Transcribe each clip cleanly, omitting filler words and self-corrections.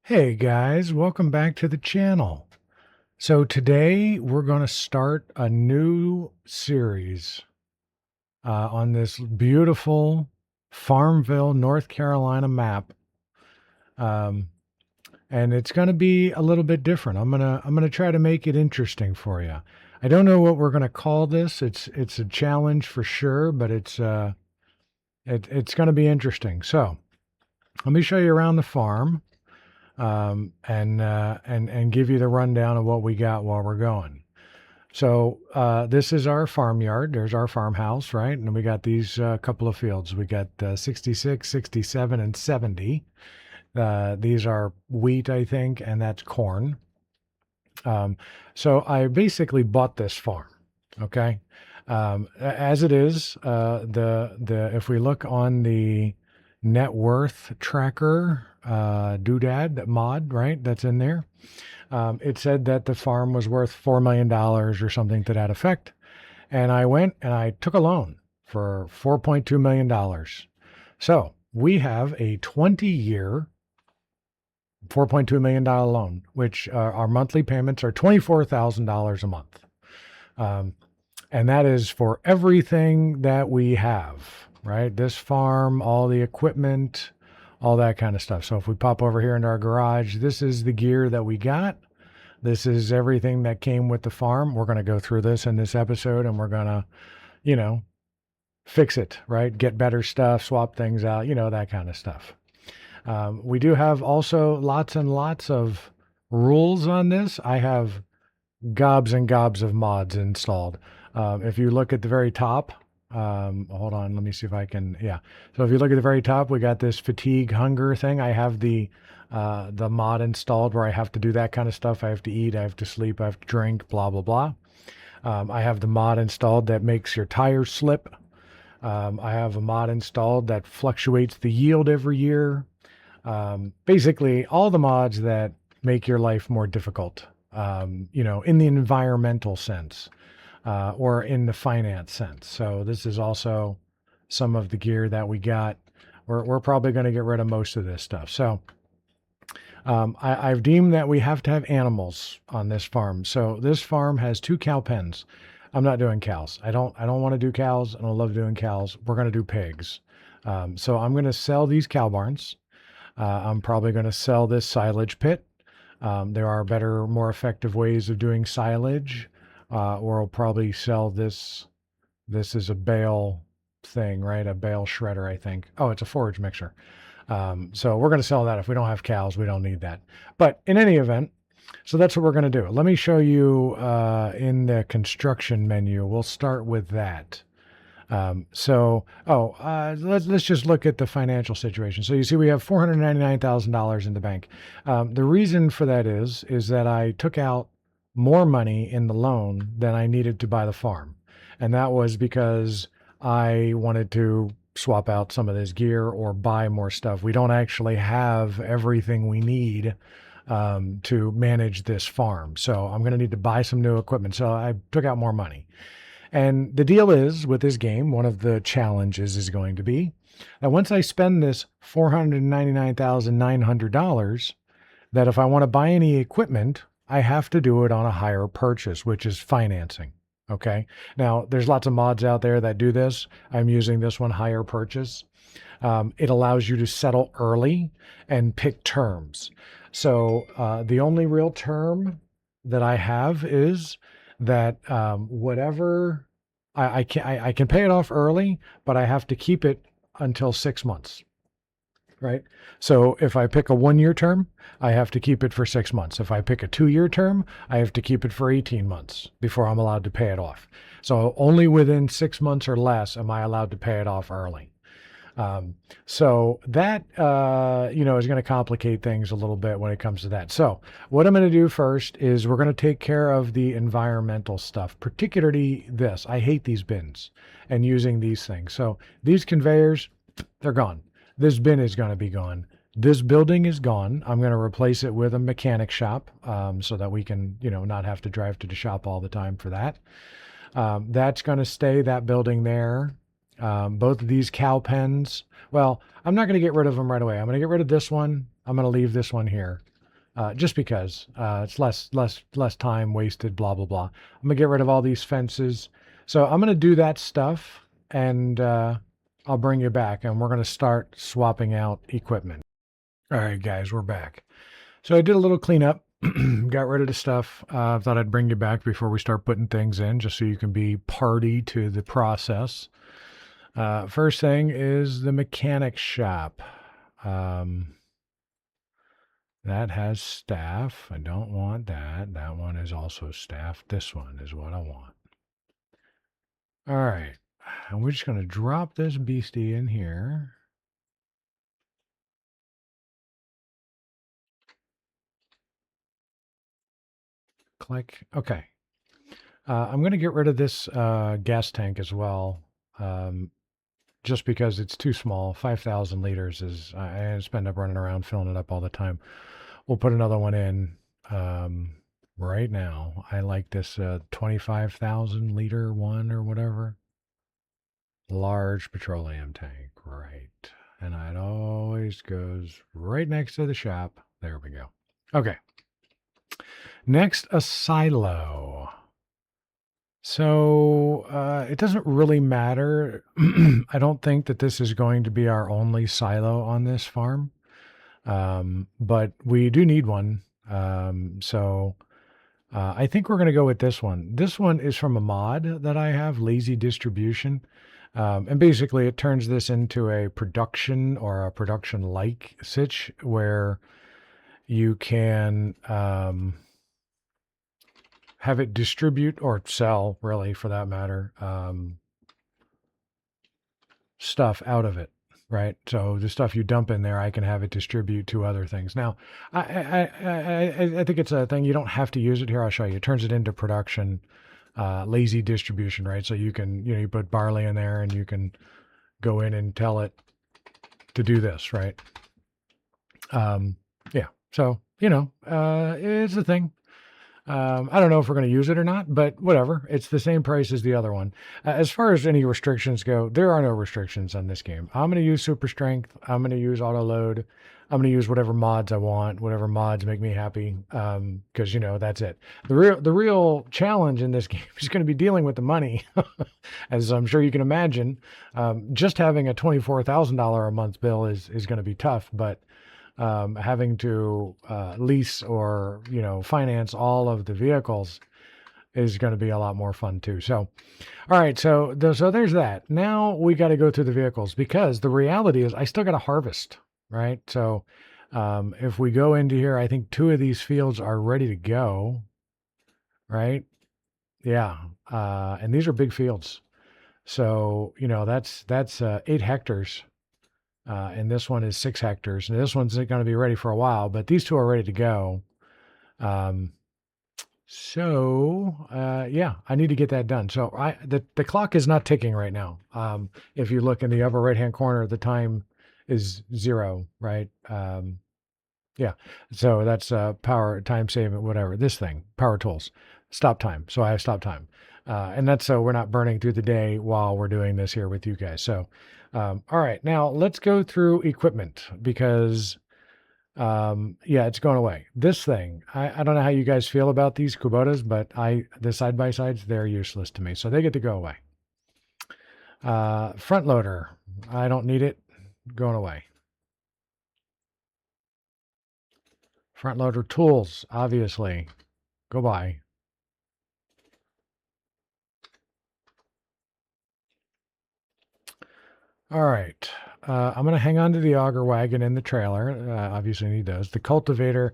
Hey guys, welcome back to the channel. So today we're going to start a new series on this beautiful Farmville, North Carolina map. Um, and it's going to be a little bit different. I'm gonna try to make it interesting for you. I don't know what we're going to call this. It's a challenge for sure, but it's going to be interesting. So let me show you around the farm. And give you the rundown of what we got while we're going. So this is our farmyard. There's our farmhouse, right? And we got these couple of fields. We got 66, 67, and 70. These are wheat, I think, and that's corn. So I basically bought this farm. Okay, as it is, the if we look on the net worth tracker doodad, that mod, right? That's in there. It said that the farm was worth $4 million or something to that effect. And I went and I took a loan for $4.2 million. So we have a 20-year, $4.2 million loan, which our monthly payments are $24,000 a month. And that is for everything that we have, right? This farm, all the equipment, all that kind of stuff. So if we pop over here into our garage, this is the gear that we got. This is everything that came with the farm. We're going to go through this in this episode and we're going to, you know, fix it, right? Get better stuff, swap things out, that kind of stuff. We do have also lots and lots of rules on this. I have gobs and gobs of mods installed. If you look at the very top, hold on, let me see if I can, yeah. So if you look at the very top, we got this fatigue hunger thing. I have the mod installed where I have to do that kind of stuff. I have to eat, I have to sleep, I have to drink, blah, blah, blah. I have the mod installed that makes your tires slip. I have a mod installed that fluctuates the yield every year. Basically all the mods that make your life more difficult, in the environmental sense. Or in the finance sense. So this is also some of the gear that we got. We're probably going to get rid of most of this stuff. So I've deemed that we have to have animals on this farm. So this farm has 2 cow pens. I'm not doing cows. I don't want to do cows. I don't love doing cows. We're going to do pigs. So I'm going to sell these cow barns. I'm probably going to sell this silage pit. There are better, more effective ways of doing silage. Or I'll probably sell this. This is a bale thing, right? A bale shredder, I think. Oh, it's a forage mixer. So we're going to sell that. If we don't have cows, we don't need that. But in any event, so that's what we're going to do. Let me show you in the construction menu. We'll start with that. Let's just look at the financial situation. So you see, we have $499,000 in the bank. The reason for that is that I took out more money in the loan than I needed to buy the farm. And that was because I wanted to swap out some of this gear or buy more stuff. We don't actually have everything we need to manage this farm. So I'm going to need to buy some new equipment. So I took out more money. And the deal is with this game, one of the challenges is going to be that once I spend this $499,900, that if I want to buy any equipment, I have to do it on a hire purchase, which is financing. Okay. Now there's lots of mods out there that do this. I'm using this one, hire purchase. It allows you to settle early and pick terms. So the only real term that I have is that whatever I can pay it off early, but I have to keep it until 6 months. Right? So if I pick a 1-year term, I have to keep it for 6 months. If I pick a 2-year term, I have to keep it for 18 months before I'm allowed to pay it off. So only within 6 months or less am I allowed to pay it off early. So that, is going to complicate things a little bit when it comes to that. So what I'm going to do first is we're going to take care of the environmental stuff, particularly this. I hate these bins and using these things. So these conveyors, they're gone. This bin is going to be gone. This building is gone. I'm going to replace it with a mechanic shop so that we can, not have to drive to the shop all the time for that. That's going to stay, that building there. Both of these cow pens, well, I'm not going to get rid of them right away. I'm going to get rid of this one. I'm going to leave this one here. just because it's less time wasted, blah, blah, blah. I'm going to get rid of all these fences. So I'm going to do that stuff, and I'll bring you back, and we're going to start swapping out equipment. All right, guys, we're back. So I did a little cleanup, got rid of the stuff. Thought I'd bring you back before we start putting things in, just so you can be party to the process. First thing is the mechanic shop. That has staff. I don't want that. That one is also staff. This one is what I want. All right. And we're just going to drop this beastie in here. Click. Okay. I'm going to get rid of this gas tank as well, just because it's too small. 5,000 liters is, I just end up running around filling it up all the time. We'll put another one in right now. I like this 25,000 liter one or whatever. Large petroleum tank, right. And it always goes right next to the shop. There we go. Okay. Next, a silo. So it doesn't really matter. I don't think that this is going to be our only silo on this farm, but we do need one. So I think we're going to go with this one. This one is from a mod that I have, Lazy Distribution. And basically it turns this into a production or a production-like sitch where you can have it distribute or sell, really, for that matter, stuff out of it, right? So the stuff you dump in there, I can have it distribute to other things. Now, I think it's a thing. You don't have to use it here. I'll show you. It turns it into production, lazy distribution, right? So you can, you put barley in there and you can go in and tell it to do this, right? Yeah. So, it's a thing. I don't know if we're going to use it or not, but whatever. It's the same price as the other one. As far as any restrictions go, there are no restrictions on this game. I'm going to use super strength. I'm going to use auto load. I'm going to use whatever mods I want, whatever mods make me happy. Because that's it. The real challenge in this game is going to be dealing with the money, as I'm sure you can imagine. Just having a $24,000 a month bill is going to be tough, but having to lease or finance all of the vehicles is going to be a lot more fun too. So, all right, so there's that. Now we got to go through the vehicles, because the reality is I still got to harvest, right? So if we go into here, I think 2 of these fields are ready to go, right? Yeah, and these are big fields. So that's 8 hectares. And this one is 6 hectares. And this one's going to be ready for a while, but these 2 are ready to go. Yeah, I need to get that done. So the clock is not ticking right now. If you look in the upper right-hand corner, the time is 0, right? Yeah. So that's power, time saving, whatever. This thing, power tools, stop time. So I have stop time. And that's so we're not burning through the day while we're doing this here with you guys. So, all right, now let's go through equipment, because, yeah, it's going away. This thing, I don't know how you guys feel about these Kubotas, but the side-by-sides, they're useless to me. So they get to go away. Front loader, I don't need it, going away. Front loader tools, obviously, go by. All right. I'm going to hang on to the auger wagon and the trailer. Obviously need those. The cultivator,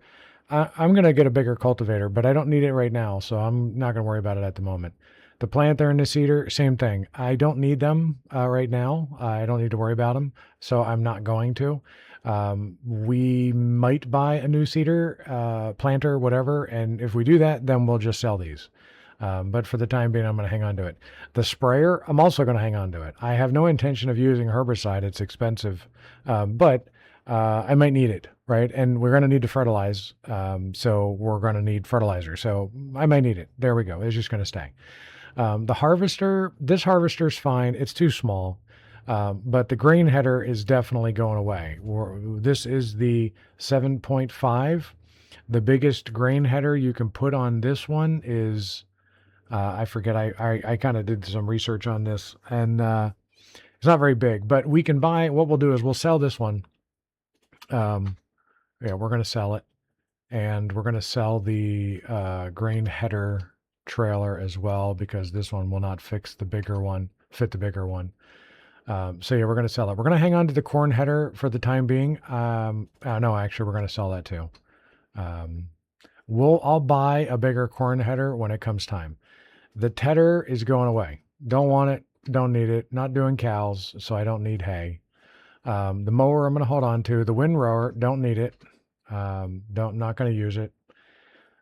I'm going to get a bigger cultivator, but I don't need it right now, so I'm not going to worry about it at the moment. The planter and the seeder, same thing. I don't need them right now. I don't need to worry about them, so I'm not going to. We might buy a new seeder, planter, whatever, and if we do that, then we'll just sell these. But for the time being, I'm going to hang on to it. The sprayer, I'm also going to hang on to it. I have no intention of using herbicide. It's expensive, but I might need it, right? And we're going to need to fertilize, so we're going to need fertilizer. So I might need it. There we go. It's just going to stay. The harvester, this harvester's fine. It's too small. But the grain header is definitely going away. This is the 7.5. The biggest grain header you can put on this one is, I forget, I kind of did some research on this, and it's not very big, but we can buy, what we'll do is we'll sell this one. Yeah, we're going to sell it, and we're going to sell the grain header trailer as well, because this one will not fit the bigger one. So yeah, we're going to sell it. We're going to hang on to the corn header for the time being. No, actually, we're going to sell that too. I'll buy a bigger corn header when it comes time. The tedder is going away. Don't want it. Don't need it. Not doing cows, so I don't need hay. The mower I'm going to hold on to. The windrower, don't need it. Not going to use it.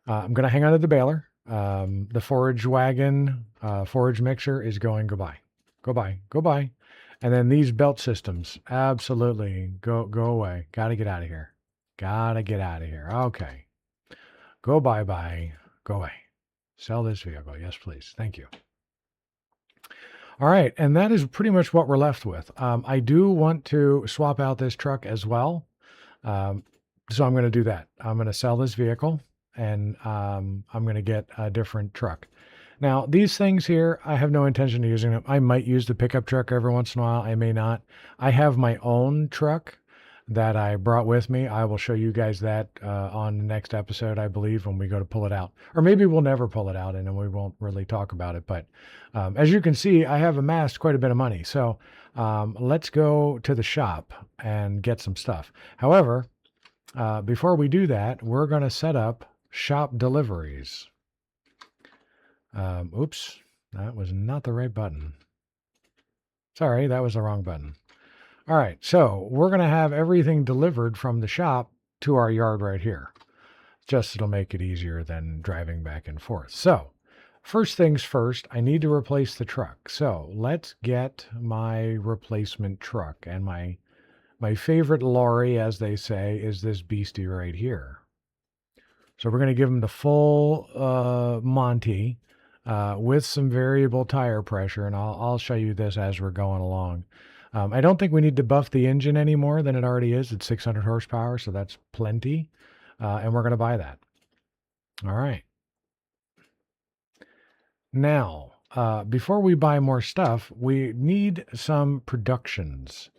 I'm going to hang on to the baler. The forage wagon, forage mixer is going goodbye. Goodbye. And then these belt systems, absolutely go away. Got to get out of here. Okay. Go bye. Go away. Sell this vehicle. Yes, please. Thank you. All right. And that is pretty much what we're left with. I do want to swap out this truck as well. So I'm going to do that. I'm going to sell this vehicle, and I'm going to get a different truck. Now, these things here, I have no intention of using them. I might use the pickup truck every once in a while. I may not. I have my own truck that I brought with me. I will show you guys that on the next episode, I believe, when we go to pull it out. Or maybe we'll never pull it out, and then we won't really talk about it. But as you can see, I have amassed quite a bit of money. So let's go to the shop and get some stuff. However, before we do that, we're going to set up shop deliveries. Oops, that was not the right button. Sorry, that was the wrong button. All right, so we're going to have everything delivered from the shop to our yard right here. Just it'll make it easier than driving back and forth. So first things first, I need to replace the truck. So let's get my replacement truck. And my favorite lorry, as they say, is this beastie right here. So we're going to give him the full Monty with some variable tire pressure, and I'll show you this as we're going along. I don't think we need to buff the engine any more than it already is. It's 600 horsepower, so that's plenty, and we're going to buy that. All right. Now, before we buy more stuff, we need some productions.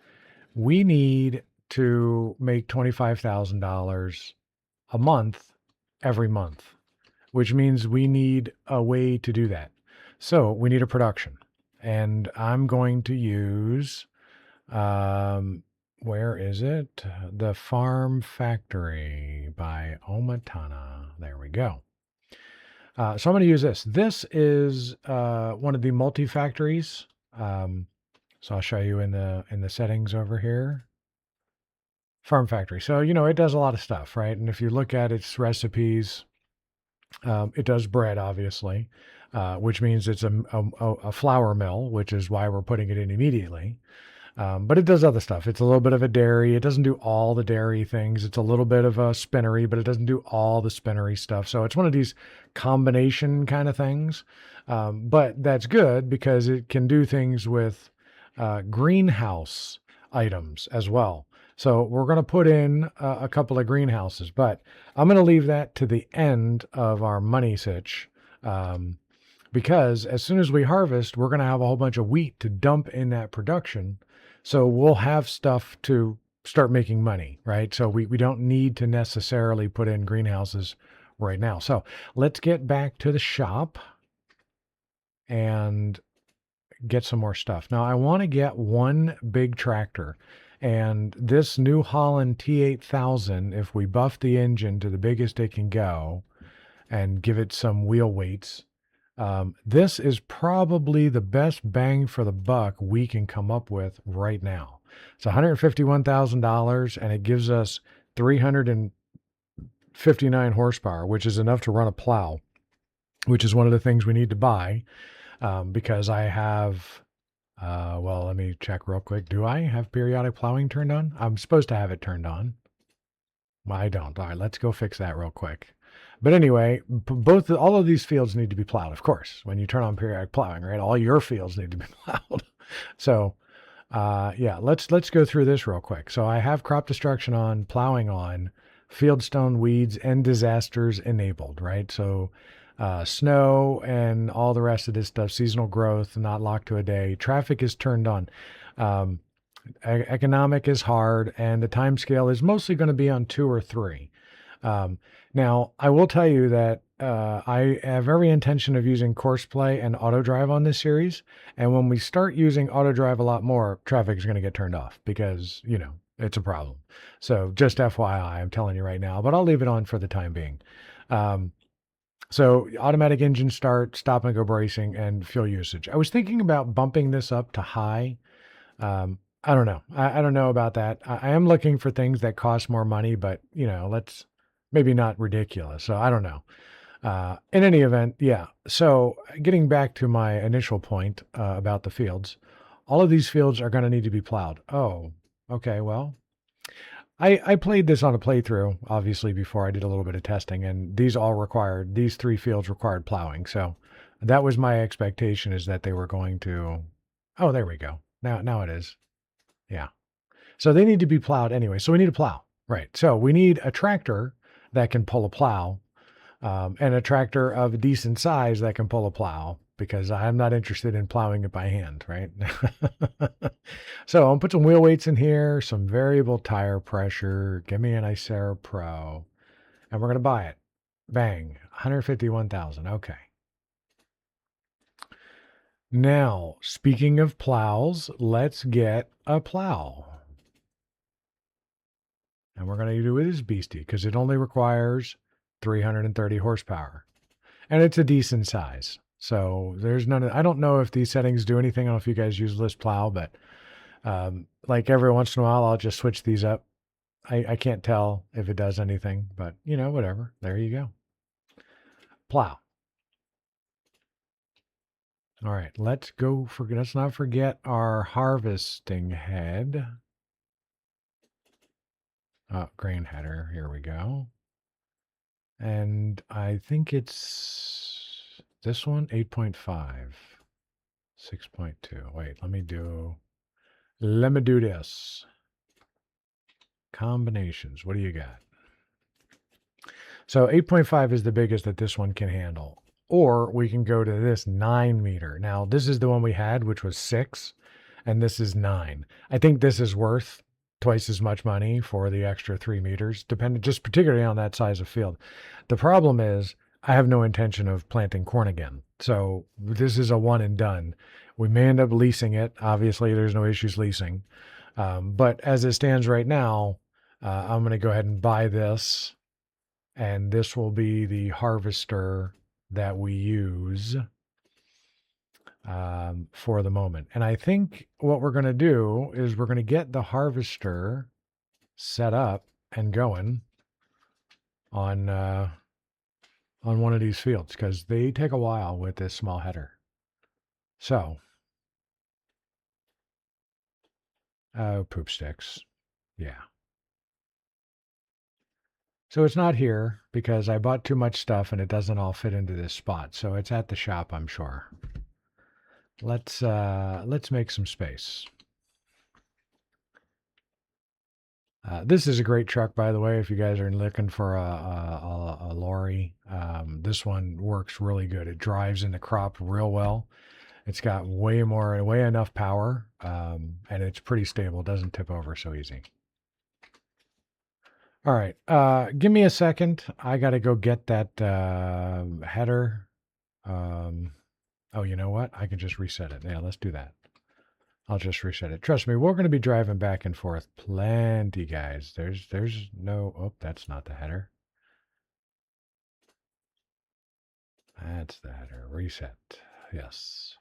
We need to make $25,000 a month every month, which means we need a way to do that. So we need a production, and I'm going to use, where is it? The Farm Factory by Omatana. There we go. So I'm going to use this. This is one of the multi-factories. So I'll show you in the settings over here. Farm Factory. So, it does a lot of stuff, right? And if you look at its recipes, it does bread, obviously, which means it's a flour mill, which is why we're putting it in immediately. But it does other stuff. It's a little bit of a dairy. It doesn't do all the dairy things. It's a little bit of a spinnery, but it doesn't do all the spinnery stuff. So it's one of these combination kind of things. But that's good because it can do things with greenhouse items as well. So we're going to put in a couple of greenhouses, but I'm going to leave that to the end of our money sitch, because as soon as we harvest, we're going to have a whole bunch of wheat to dump in that production. So we'll have stuff to start making money, right? So we don't need to necessarily put in greenhouses right now. So let's get back to the shop and get some more stuff. Now I want to get one big tractor. And this New Holland T8000, if we buff the engine to the biggest it can go and give it some wheel weights, this is probably the best bang for the buck we can come up with right now. It's $151,000, and it gives us 359 horsepower, which is enough to run a plow, which is one of the things we need to buy, because I have... well, let me check real quick. Do I have periodic plowing turned on? I'm supposed to have it turned on. Well, I don't. All right, let's go fix that real quick. But anyway, all of these fields need to be plowed, of course. When you turn on periodic plowing, right? All your fields need to be plowed. So, yeah, let's go through this real quick. So I have crop destruction on, plowing on, fieldstone, weeds, and disasters enabled, right? So snow and all the rest of this stuff, seasonal growth, not locked to a day. Traffic is turned on. Um, economic is hard, and the time scale is mostly going to be on 2 or 3. Um, now, I will tell you that I have every intention of using course play and auto drive on this series. And when we start using auto drive a lot more, traffic is going to get turned off because, it's a problem. So just FYI, I'm telling you right now, but I'll leave it on for the time being. So automatic engine start, stop and go bracing, and fuel usage. I was thinking about bumping this up to high. I don't know. I don't know about that. I am looking for things that cost more money, but let's maybe not ridiculous. So I don't know. In any event, yeah. So getting back to my initial point about the fields, all of these fields are going to need to be plowed. Oh, okay. Well, I played this on a playthrough, obviously, before I did a little bit of testing, and these 3 fields required plowing. So that was my expectation, is that they were going to, oh, there we go. Now it is. Yeah. So they need to be plowed anyway. So we need a plow, right? So we need a tractor that can pull a plow, and a tractor of a decent size that can pull a plow, because I'm not interested in plowing it by hand, right? So I'll put some wheel weights in here, some variable tire pressure. Give me an Icera Pro, and we're going to buy it. Bang, 151,000. Okay. Now, speaking of plows, let's get a plow. And we're going to do it as beastie because it only requires 330 horsepower. And it's a decent size. So there's I don't know if these settings do anything. I don't know if you guys use list plow, but like every once in a while, I'll just switch these up. I can't tell if it does anything, but whatever. There you go. Plow. All right, let's not forget our harvesting head. Grain header, here we go. And I think it's this one, 8.5, 6.2. Wait, let me do this. Combinations, what do you got? So 8.5 is the biggest that this one can handle. Or we can go to this 9 meter. Now, this is the one we had, which was 6, and this is 9. I think this is worth twice as much money for the extra 3 meters, just particularly on that size of field. The problem is I have no intention of planting corn again. So this is a one and done. We may end up leasing it. Obviously, there's no issues leasing. But as it stands right now, I'm going to go ahead and buy this. And this will be the harvester that we use for the moment. And I think what we're going to do is we're going to get the harvester set up and going on one of these fields, because they take a while with this small header. So, poop sticks. Yeah. So it's not here because I bought too much stuff and it doesn't all fit into this spot. So it's at the shop, I'm sure. Let's make some space. This is a great truck, by the way, if you guys are looking for a lorry. This one works really good. It drives in the crop real well. It's got way enough power, and it's pretty stable. It doesn't tip over so easy. All right, give me a second. I got to go get that header. Oh, you know what? I can just reset it. Yeah, let's do that. I'll just reset it. Trust me, we're going to be driving back and forth plenty, guys. There's no, oh, that's not the header. That's the header. Reset. Yes.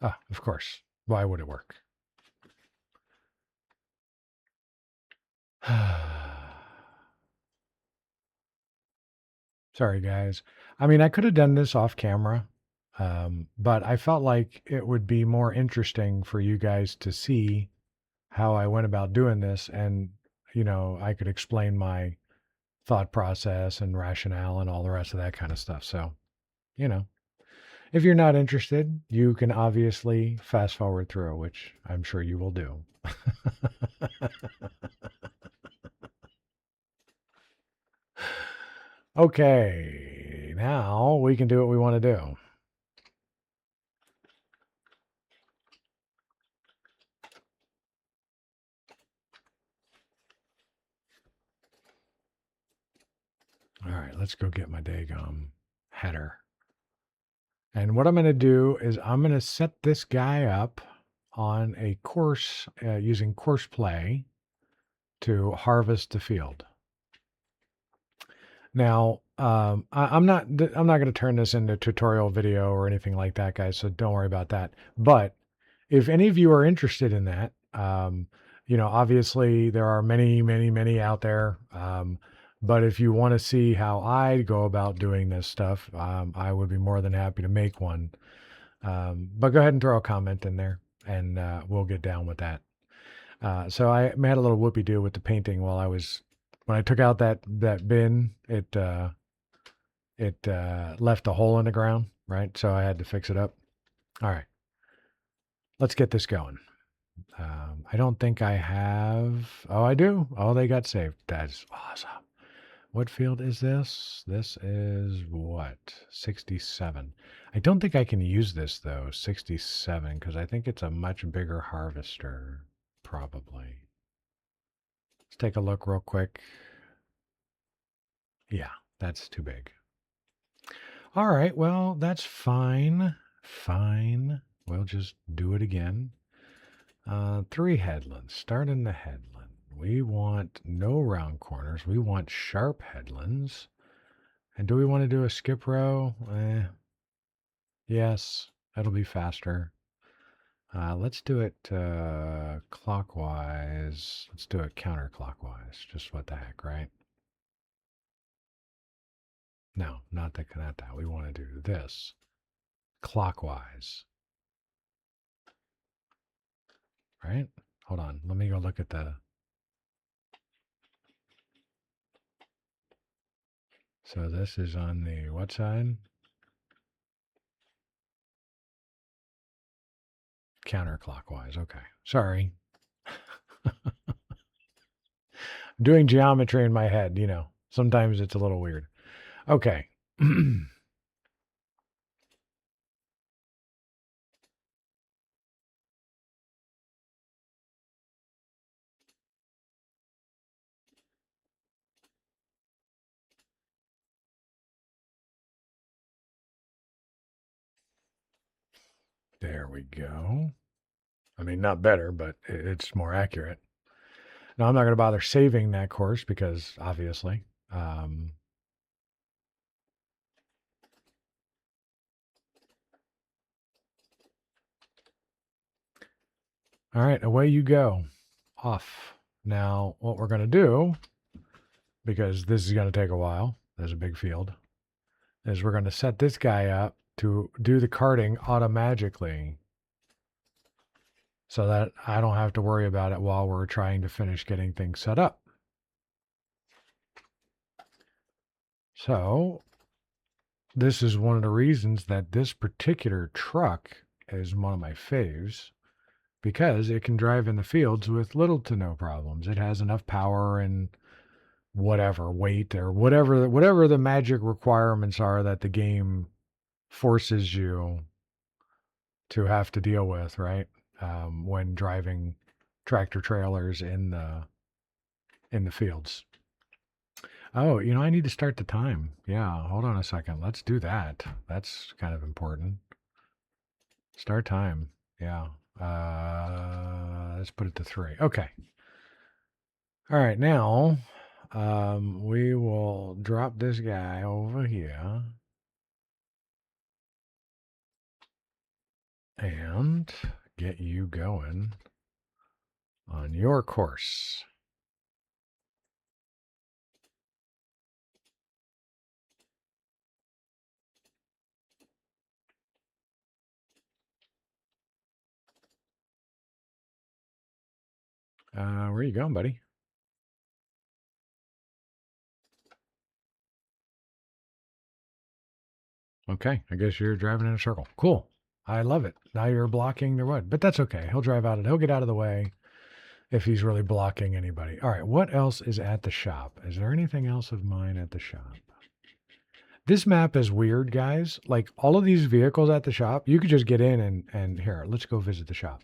Ah, of course. Why would it work? Sorry, guys. I mean, I could have done this off camera, but I felt like it would be more interesting for you guys to see how I went about doing this, and I could explain my thought process and rationale and all the rest of that kind of stuff. So, If you're not interested, you can obviously fast forward through, which I'm sure you will do. Okay, now we can do what we want to do. All right, let's go get my Dagom header. And what I'm going to do is I'm going to set this guy up on a course using course play to harvest the field. Now, I'm not going to turn this into a tutorial video or anything like that, guys. So don't worry about that. But if any of you are interested in that, obviously there are many out there. But if you want to see how I go about doing this stuff, I would be more than happy to make one. But go ahead and throw a comment in there, and we'll get down with that. So I had a little whoopie do with the painting when I took out that bin. It left a hole in the ground, right? So I had to fix it up. All right, let's get this going. I don't think I have. Oh, I do. Oh, they got saved. That's awesome. What field is this? This is what? 67. I don't think I can use this though, 67, because I think it's a much bigger harvester, probably. Let's take a look real quick. Yeah, that's too big. All right, well, that's fine. Fine. We'll just do it again. 3 headlands. Start in the headland. We want no round corners. We want sharp headlands. And do we want to do a skip row? Yes, that'll be faster. Let's do it clockwise. Let's do it counterclockwise. Just what the heck, right? No, not that. We want to do this clockwise. Right? Hold on. Let me go look at the... So this is on the what side? Counterclockwise. Okay. Sorry. Doing geometry in my head, sometimes it's a little weird. Okay. There we go. I mean, not better, but it's more accurate. Now, I'm not going to bother saving that course because obviously. All right, away you go. Off. Now, what we're going to do, because this is going to take a while, there's a big field, is we're going to set this guy up to do the carting automatically so that I don't have to worry about it while we're trying to finish getting things set up. So this is one of the reasons that this particular truck is one of my faves, because it can drive in the fields with little to no problems. It has enough power and whatever weight or whatever the magic requirements are that the game forces you to have to deal with, right? When driving tractor trailers in the fields. Oh, I need to start the time. Yeah, hold on a second. Let's do that. That's kind of important. Start time. Yeah. Let's put it to 3. Okay. All right, now we will drop this guy over here and get you going on your course. Where are you going, buddy? Okay, I guess you're driving in a circle. Cool. I love it. Now you're blocking the road, but that's okay. He'll drive out. He'll get out of the way if he's really blocking anybody. All right, what else is at the shop? Is there anything else of mine at the shop? This map is weird, guys. Like all of these vehicles at the shop, you could just get in and here, let's go visit the shop.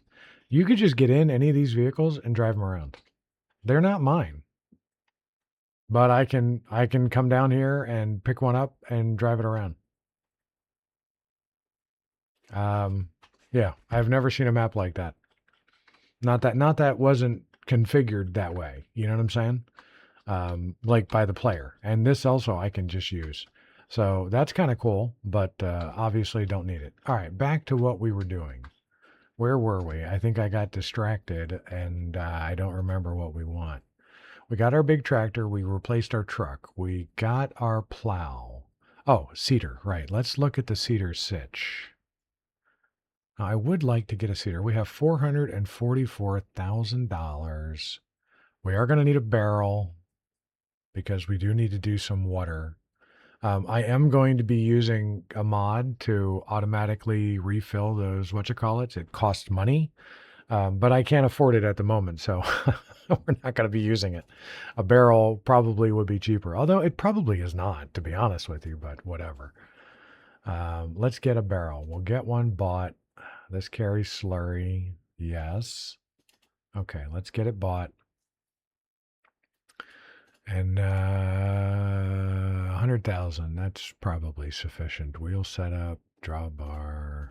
You could just get in any of these vehicles and drive them around. They're not mine, but I can come down here and pick one up and drive it around. Um, yeah, I've never seen a map like that. Not that wasn't configured that way. You know what I'm saying? Like by the player. And this also I can just use. So that's kind of cool, but obviously don't need it. All right, back to what we were doing. Where were we? I think I got distracted and I don't remember what we want. We got our big tractor. We replaced our truck. We got our plow. Oh, cedar. Right. Let's look at the cedar sitch. Now, I would like to get a cedar. We have $444,000. We are going to need a barrel because we do need to do some water. I am going to be using a mod to automatically refill those, it costs money, but I can't afford it at the moment, so we're not going to be using it. A barrel probably would be cheaper, although it probably is not, to be honest with you, but whatever. Let's get a barrel. We'll get one bought. This carries slurry. Yes. Okay, let's get it bought. And 100,000, that's probably sufficient. Wheel setup, drawbar.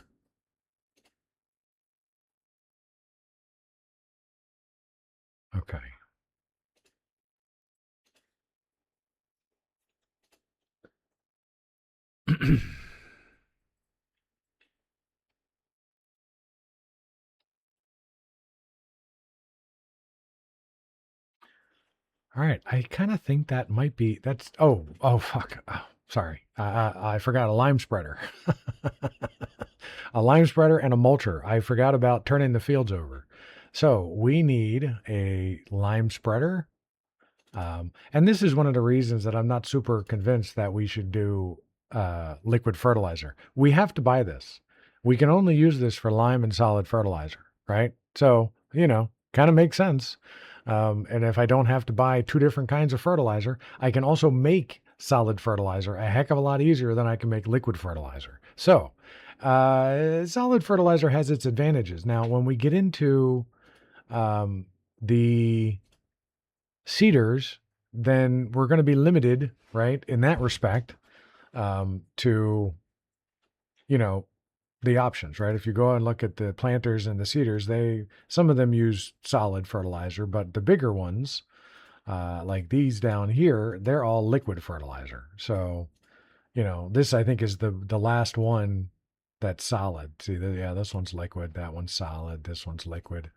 Okay. All right, I kind of think that might be that's. Oh, fuck. Oh, sorry, I forgot a lime spreader, a lime spreader and a mulcher. I forgot about turning the fields over. So we need a lime spreader, and this is one of the reasons that I'm not super convinced that we should do liquid fertilizer. We have to buy this. We can only use this for lime and solid fertilizer, right? So kind of makes sense. And if I don't have to buy two different kinds of fertilizer, I can also make solid fertilizer a heck of a lot easier than I can make liquid fertilizer. So, solid fertilizer has its advantages. Now, when we get into the cedars, then we're going to be limited, right, in that respect, to, you know, the options, right? If you go and look at the planters and the cedars, some of them use solid fertilizer, but the bigger ones, like these down here, they're all liquid fertilizer. So, this I think is the last one that's solid. See, yeah, this one's liquid, that one's solid, this one's liquid.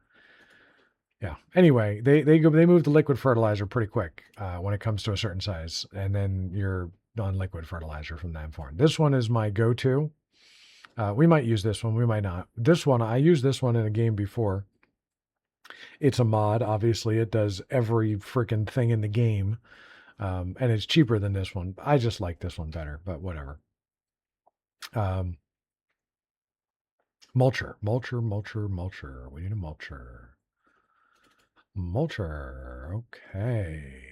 Yeah. Anyway, they move to liquid fertilizer pretty quick when it comes to a certain size, and then you're on liquid fertilizer from that point. This one is my go-to. We might use this one, we might not. This one, I used this one in a game before. It's a mod, obviously. It does every freaking thing in the game, and it's cheaper than this one. I just like this one better, but whatever. Mulcher. We need a mulcher. Mulcher. Okay.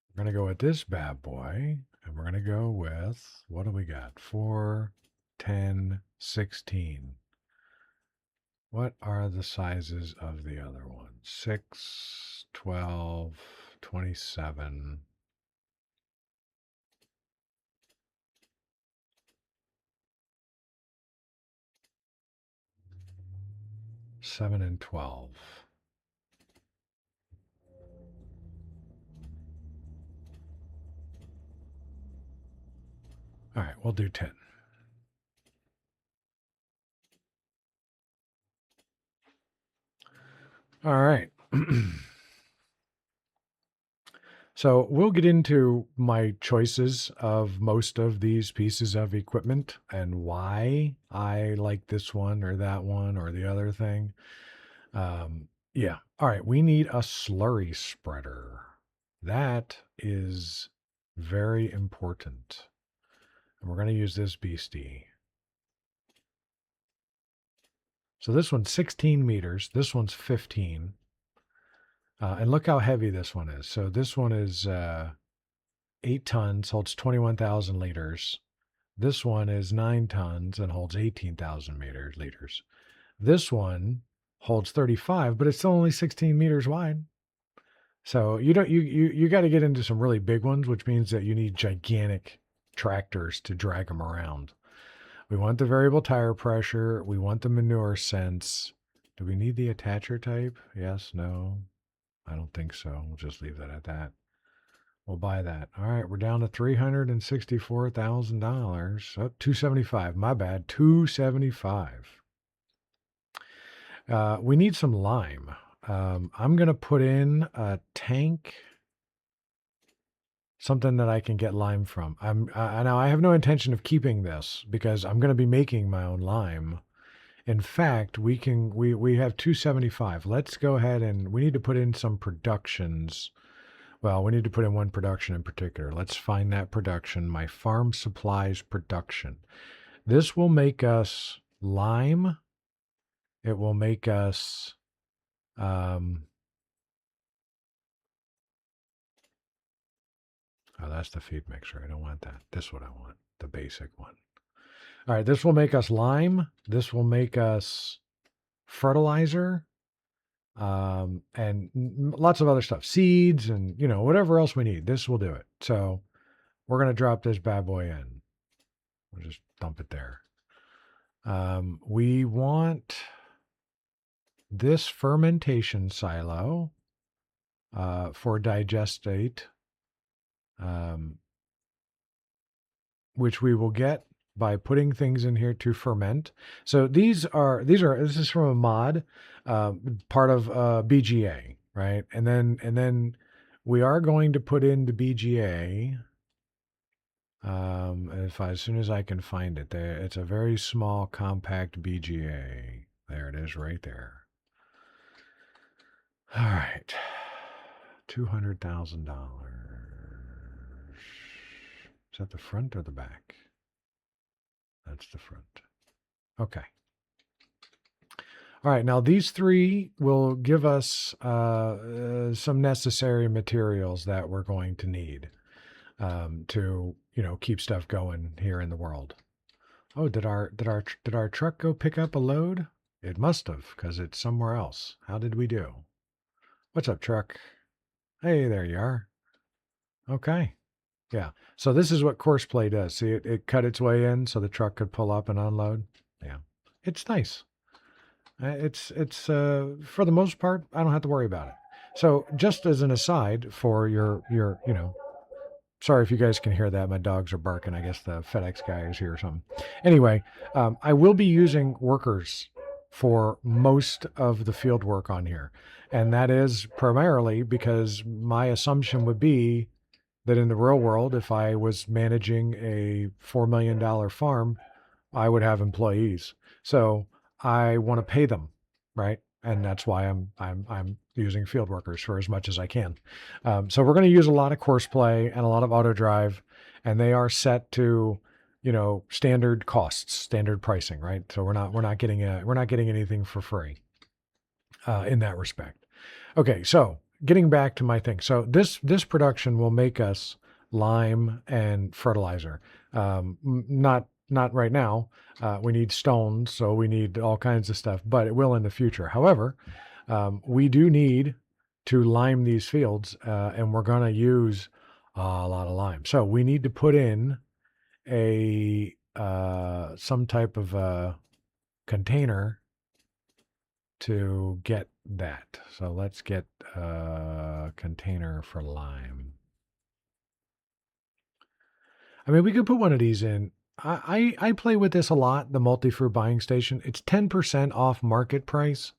We're going to go with this bad boy, and we're going to go with, what do we got? 4, 10, 16. What are the sizes of the other ones? 6, 12, 27. Seven and 12. All right, we'll do 10. All right. So we'll get into my choices of most of these pieces of equipment and why I like this one or that one or the other thing. Yeah. All right. We need a slurry spreader. That is Very important. And we're going to use this beastie. So this one's 16 meters. This one's 15. And look how heavy this one is. So this one is 8 tons, holds 21,000 liters. This one is 9 tons and holds 18,000 liters. This one holds 35, but it's still only 16 meters wide. So you got to get into some really big ones, which means that you need gigantic tractors to drag them around. We want the variable tire pressure. We want the manure sense. Do we need the attacher type? Yes, no. I don't think so. We'll just leave that at that. We'll buy that. All right, we're down to $364,000. Oh, 275. My bad. 275. We need some lime. I'm going to put in a tank, something that I can get lime from. Now I have no intention of keeping this because I'm going to be making my own lime. In fact, we have 275. Let's go ahead and we need to put in some productions. Well, we need to put in one production in particular. Let's find that production, my farm supplies production. This will make us lime. It will make us oh, that's the feed mixer. I don't want that. This is what I want, the basic one. All right, this will make us lime. This will make us fertilizer, and lots of other stuff, seeds, and whatever else we need. This will do it. So we're going to drop this bad boy in. We'll just dump it there. We want this fermentation silo for digestate, which we will get by putting things in here to ferment. So this is from a mod, part of BGA, right? And then we are going to put in the BGA. As soon as I can find it, there, it's a very small, compact BGA. There it is, right there. All right, $200,000. Is that the front or the back? That's the front. Okay. All right, now these three will give us some necessary materials that we're going to need to keep stuff going here in the world. Oh, did our truck go pick up a load? It must have, because it's somewhere else. How did we do? What's up, truck? Hey, there you are. Okay. Yeah. So this is what Courseplay does. See, it cut its way in so the truck could pull up and unload. Yeah. It's nice. It's for the most part, I don't have to worry about it. So just as an aside for your sorry if you guys can hear that. My dogs are barking. I guess the FedEx guy is here or something. Anyway, I will be using workers for most of the field work on here. And that is primarily because my assumption would be that in the real world, if I was managing a $4 million farm, I would have employees. So I want to pay them, right? And that's why I'm using field workers for as much as I can. So we're going to use a lot of Courseplay and a lot of auto drive, and they are set to standard costs, standard pricing, right? So we're not getting anything for free in that respect. Okay, so getting back to my thing. So this production will make us lime and fertilizer. Not right now. We need stones, so we need all kinds of stuff, but it will in the future. However, we do need to lime these fields, and we're going to use a lot of lime. So we need to put in a some type of a container to get that. So let's get a container for lime. I mean, we could put one of these in. I play with this a lot, the multi-fruit buying station. It's 10% off market price.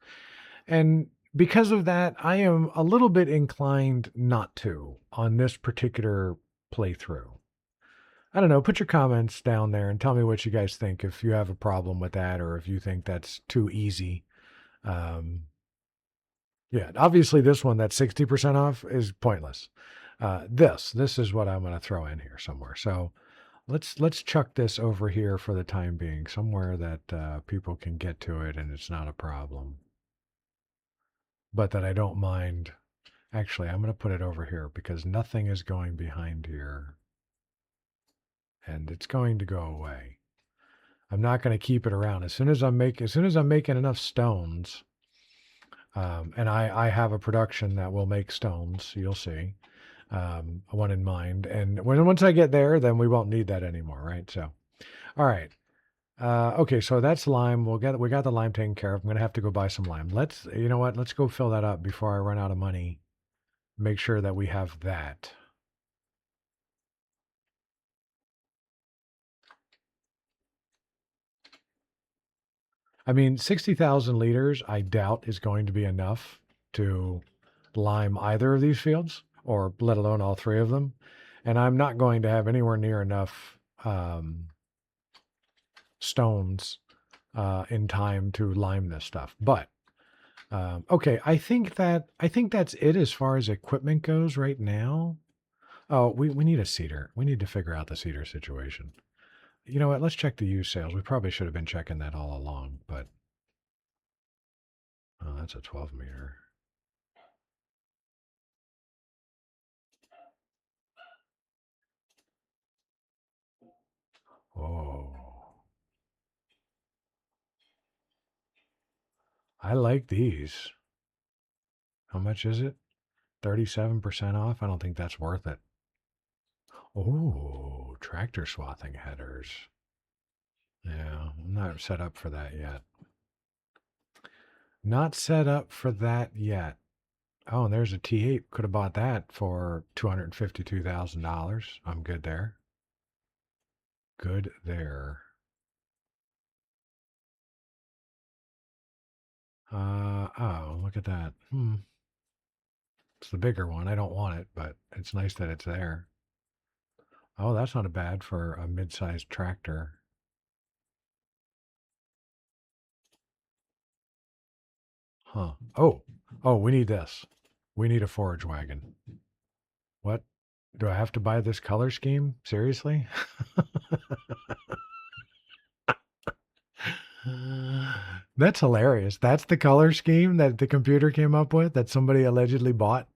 And because of that, I am a little bit inclined not to on this particular playthrough. I don't know. Put your comments down there and tell me what you guys think, if you have a problem with that or if you think that's too easy. Yeah, obviously this one that's 60% off is pointless. This is what I'm going to throw in here somewhere. So let's chuck this over here for the time being, somewhere that people can get to it and it's not a problem, but that I don't mind. Actually, I'm going to put it over here because nothing is going behind here, and it's going to go away. I'm not going to keep it around. As soon as I'm making enough stones, and I have a production that will make stones. You'll see, one in mind. And once I get there, then we won't need that anymore, right? So, all right. Okay, so that's lime. We got the lime taken care of. I'm gonna have to go buy some lime. You know what? Let's go fill that up before I run out of money. Make sure that we have that. I mean, 60,000 liters, I doubt is going to be enough to lime either of these fields, or let alone all three of them. And I'm not going to have anywhere near enough stones in time to lime this stuff. But okay, I think that's it as far as equipment goes right now. Oh, we need a seeder. We need to figure out the seeder situation. You know what? Let's check the used sales. We probably should have been checking that all along, but oh, that's a 12 meter. Oh, I like these. How much is it? 37% off? I don't think that's worth it. Oh, tractor swathing headers. Yeah, I'm not set up for that yet. Not set up for that yet. Oh, and there's a T8. Could have bought that for $252,000. I'm good there. Good there. Oh, look at that. It's the bigger one. I don't want it, but it's nice that it's there. Oh, that's not bad for a mid-sized tractor. Huh. Oh, we need this. We need a forage wagon. What? Do I have to buy this color scheme? Seriously? That's hilarious. That's the color scheme that the computer came up with that somebody allegedly bought.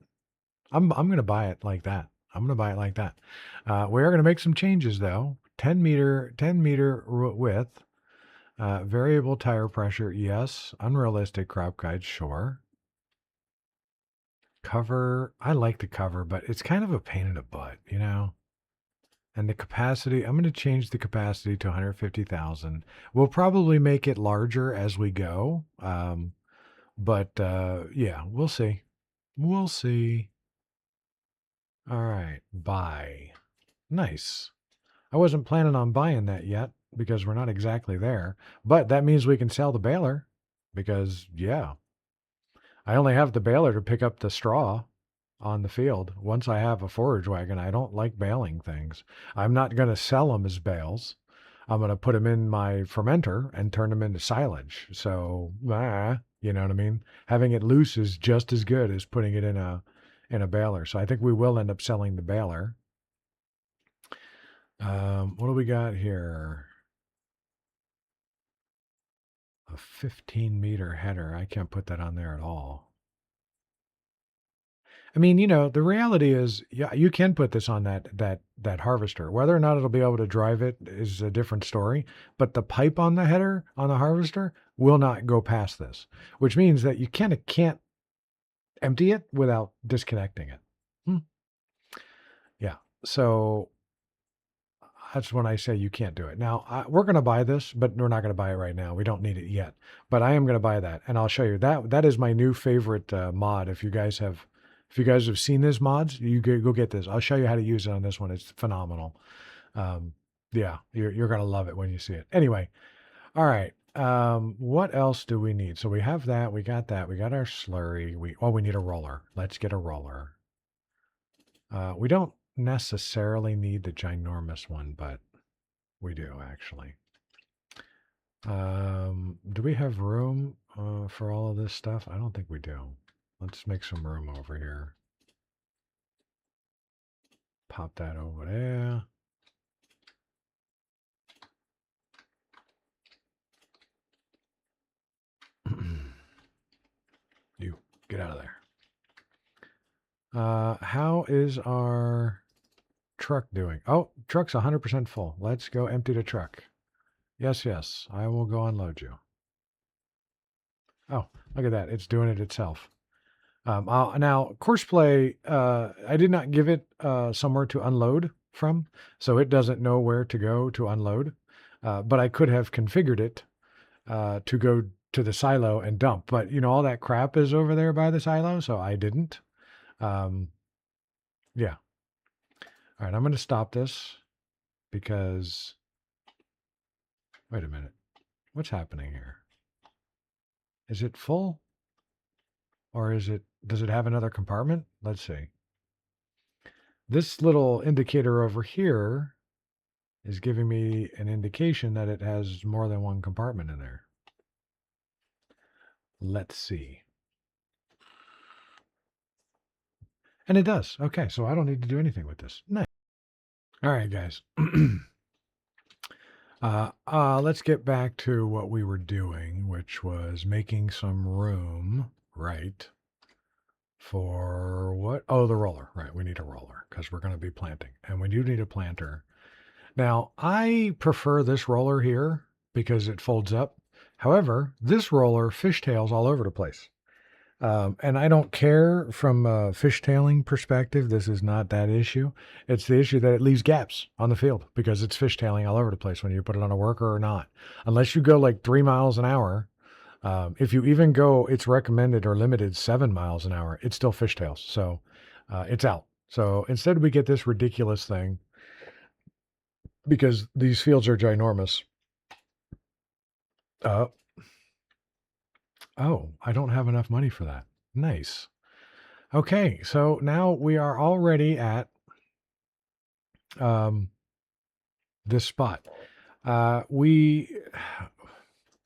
I'm gonna buy it like that. I'm gonna buy it like that. We are gonna make some changes though. 10 meter width, variable tire pressure, yes. Unrealistic crop guide, sure. Cover, I like the cover, but it's kind of a pain in the butt, you know. And the capacity, I'm going to change the capacity to 150,000. We'll probably make it larger as we go. But yeah, we'll see. We'll see. All right, buy. Nice. I wasn't planning on buying that yet because we're not exactly there. But that means we can sell the baler because, yeah, I only have the baler to pick up the straw on the field. Once I have a forage wagon, I don't like baling things. I'm not going to sell them as bales. I'm going to put them in my fermenter and turn them into silage. So, you know what I mean? Having it loose is just as good as putting it in a baler. So I think we will end up selling the baler. What do we got here? A 15-meter header. I can't put that on there at all. I mean, the reality is, yeah, you can put this on that harvester. Whether or not it'll be able to drive it is a different story. But the pipe on the header on the harvester will not go past this, which means that you kind of can't empty it without disconnecting it. Yeah. So that's when I say you can't do it. Now, we're going to buy this, but we're not going to buy it right now. We don't need it yet. But I am going to buy that, and I'll show you that. That is my new favorite mod. If you guys have seen this mods, you go get this. I'll show you how to use it on this one. It's phenomenal. Yeah, you're going to love it when you see it. Anyway, all right. What else do we need? So we have that. We got that. We got our slurry. We need a roller. Let's get a roller. We don't necessarily need the ginormous one, but we do actually. Do we have room for all of this stuff? I don't think we do. Let's make some room over here. Pop that over there. You get out of there. How is our truck doing? Oh, truck's 100% full. Let's go empty the truck. Yes, yes. I will go unload you. Oh, look at that. It's doing it itself. Now, Courseplay, I did not give it somewhere to unload from, so it doesn't know where to go to unload. But I could have configured it to go to the silo and dump. But, all that crap is over there by the silo, so I didn't. Yeah. All right, I'm going to stop this because, wait a minute. What's happening here? Is it full? Or does it have another compartment? Let's see. This little indicator over here is giving me an indication that it has more than one compartment in there. Let's see. And it does. Okay, so I don't need to do anything with this. Nice. All right, guys. Let's get back to what we were doing, which was making some room, right, for what? Oh, the roller. Right, we need a roller because we're going to be planting. And we do need a planter. Now, I prefer this roller here because it folds up. However, this roller fishtails all over the place. And I don't care from a fishtailing perspective. This is not that issue. It's the issue that it leaves gaps on the field because it's fishtailing all over the place when you put it on a worker or not. Unless you go like 3 miles an hour, if you even go, it's recommended or limited 7 miles an hour, it still fishtails. So it's out. So instead we get this ridiculous thing because these fields are ginormous. Oh, I don't have enough money for that. Nice. Okay, so now we are already at this spot. We're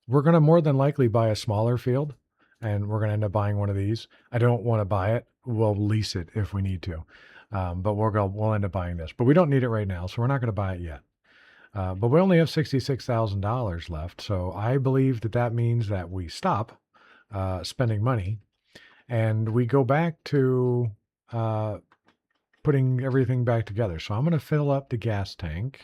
going to more than likely buy a smaller field, and we're going to end up buying one of these. I don't want to buy it. We'll lease it if we need to, but we'll end up buying this. But we don't need it right now, so we're not going to buy it yet. But we only have $66,000 left, so I believe that means that we stop spending money, and we go back to putting everything back together. So I'm going to fill up the gas tank.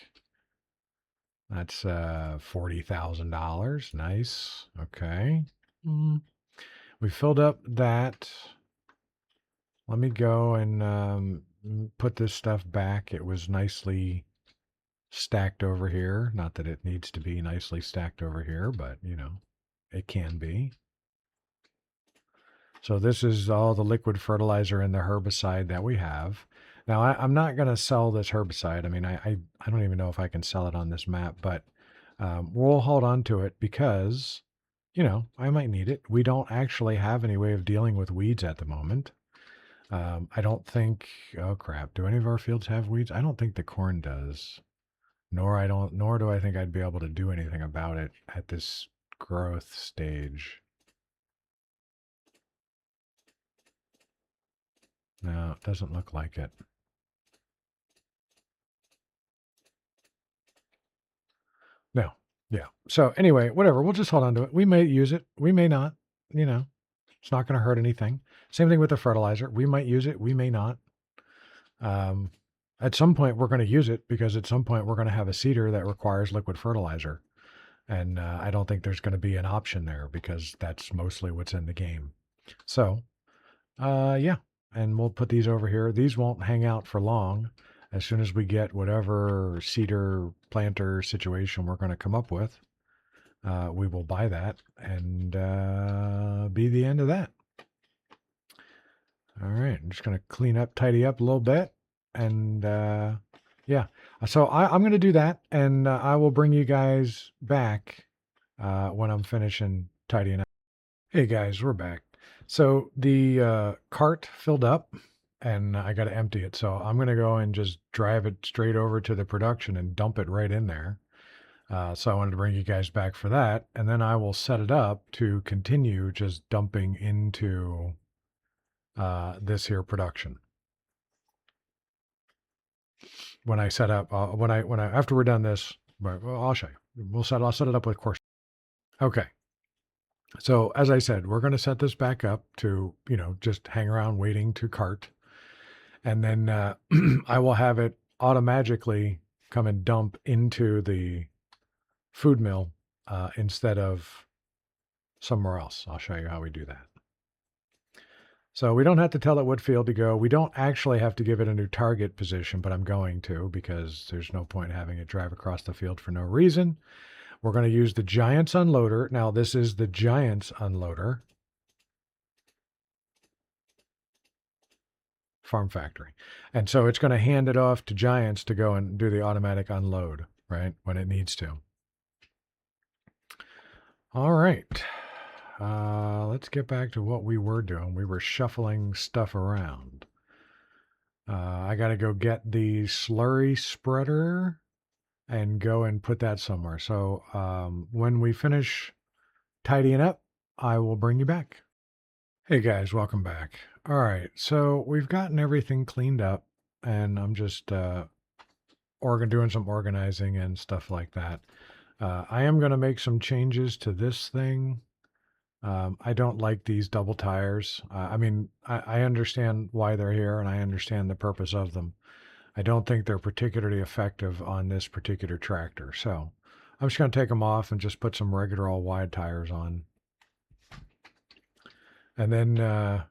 That's $40,000. Nice. Okay. We filled up that. Let me go and put this stuff back. It was nicely stacked over here. Not that it needs to be nicely stacked over here, but it can be. So this is all the liquid fertilizer and the herbicide that we have. Now, I'm not going to sell this herbicide. I mean, I don't even know if I can sell it on this map, but we'll hold on to it because, I might need it. We don't actually have any way of dealing with weeds at the moment. I don't think, oh crap, do any of our fields have weeds? I don't think the corn does. Nor do I think I'd be able to do anything about it at this growth stage. No, it doesn't look like it. No. Yeah. So anyway, whatever. We'll just hold on to it. We may use it. We may not. It's not going to hurt anything. Same thing with the fertilizer. We might use it. We may not. At some point, we're going to use it because at some point we're going to have a seeder that requires liquid fertilizer. And I don't think there's going to be an option there because that's mostly what's in the game. So, yeah. And we'll put these over here. These won't hang out for long. As soon as we get whatever seeder planter situation we're going to come up with, we will buy that and be the end of that. All right, I'm just going to tidy up a little bit. And yeah, so I'm going to do that. And I will bring you guys back when I'm finishing tidying up. Hey guys, we're back. So the cart filled up and I got to empty it. So I'm going to go and just drive it straight over to the production and dump it right in there. So I wanted to bring you guys back for that. And then I will set it up to continue just dumping into this here production. when I set up, after we're done this, but well, I'll show you. I'll set it up with course. Okay. So as I said, we're going to set this back up to, just hang around waiting to cart. And then I will have it automatically come and dump into the food mill instead of somewhere else. I'll show you how we do that. So we don't have to tell it what field to go. We don't actually have to give it a new target position, but I'm going to because there's no point having it drive across the field for no reason. We're going to use the Giants unloader. Now, this is the Giants unloader. Farm Factory. And so it's going to hand it off to Giants to go and do the automatic unload, right, when it needs to. All right. Let's get back to what we were doing. We were shuffling stuff around. I got to go get the slurry spreader and go and put that somewhere. So when we finish tidying up, I will bring you back. Hey guys, welcome back. All right, so we've gotten everything cleaned up, and I'm just doing some organizing and stuff like that. I am going to make some changes to this thing. I don't like these double tires. I mean, I understand why they're here, and I understand the purpose of them. I don't think they're particularly effective on this particular tractor. So I'm just going to take them off and just put some regular all wide tires on. And then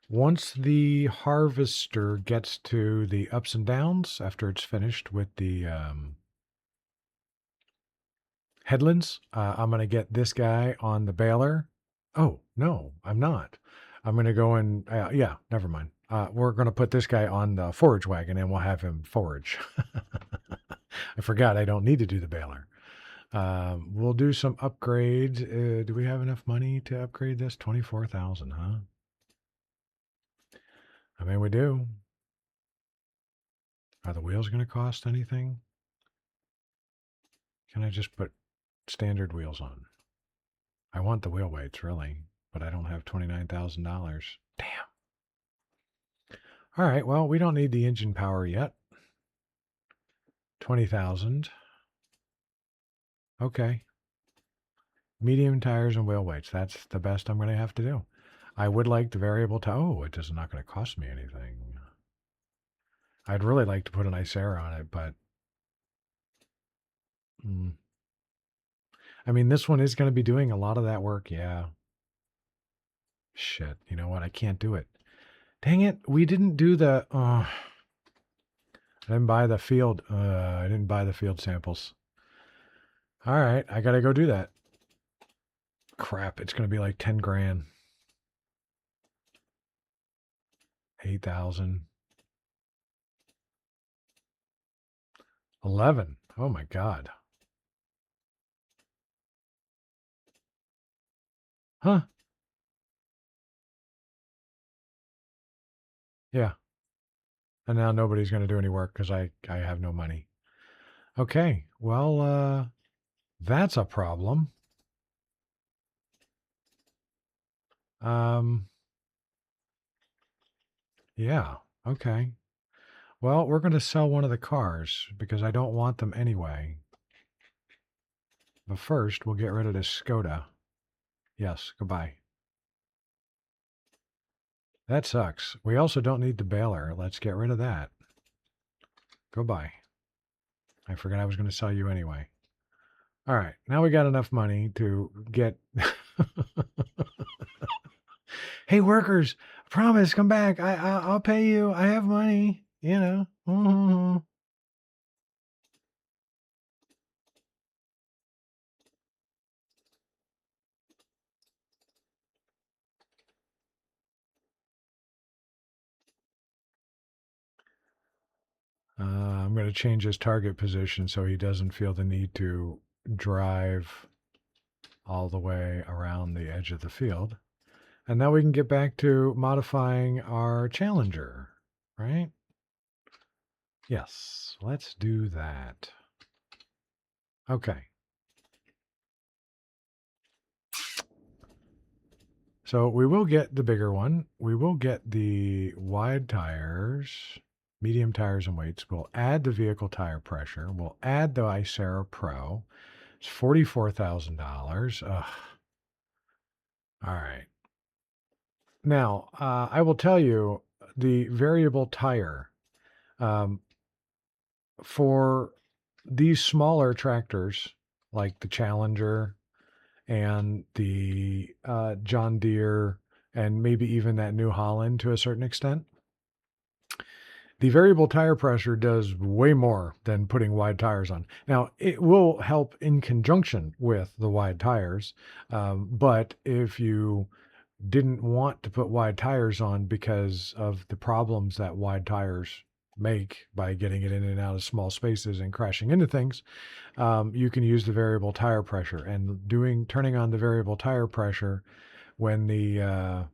once the harvester gets to the ups and downs, after it's finished with the headlands, I'm going to get this guy on the baler. Oh, no, I'm not. I'm going to go and, yeah, never mind. We're going to put this guy on the forage wagon and we'll have him forage. I forgot I don't need to do the baler. We'll do some upgrades. Do we have enough money to upgrade this? 24,000, huh? I mean, we do. Are the wheels going to cost anything? Can I just put standard wheels on? I want the wheel weights, really, but I don't have $29,000. Damn. All right, well, we don't need the engine power yet. 20,000. Okay. Medium tires and wheel weights. That's the best I'm going to have to do. I would like the variable Oh, it is not going to cost me anything. I'd really like to put an Icera on it, but I mean, this one is going to be doing a lot of that work. Yeah. Shit. You know what? I can't do it. Dang it. We didn't do the, I didn't buy the field. I didn't buy the field samples. All right. I got to go do that. Crap. It's going to be like 10 grand. 8,000. 11. Oh my God. Huh. Yeah. And now nobody's going to do any work because I have no money. Okay. Well, that's a problem. Yeah. Okay. Well, we're going to sell one of the cars because I don't want them anyway. But first, we'll get rid of this Skoda. Yes, goodbye. That sucks. We also don't need the baler. Let's get rid of that. Goodbye. I forgot I was going to sell you anyway. All right, now we got enough money to get... Hey, workers, promise, come back. I'll pay you. I have money, you know. Mm-hmm. I'm going to change his target position so he doesn't feel the need to drive all the way around the edge of the field. And now we can get back to modifying our Challenger, right? Yes, let's do that. Okay. So we will get the bigger one. We will get the wide tires. medium tires and weights. We'll add the vehicle tire pressure. We'll add the Icera Pro. It's $44,000. Ugh. All right. Now, I will tell you the variable tire um, for these smaller tractors, like the Challenger and the John Deere, and maybe even that New Holland to a certain extent. The variable tire pressure does way more than putting wide tires on. Now, it will help in conjunction with the wide tires, but if you didn't want to put wide tires on because of the problems that wide tires make by getting it in and out of small spaces and crashing into things, you can use the variable tire pressure. And turning on the variable tire pressure when the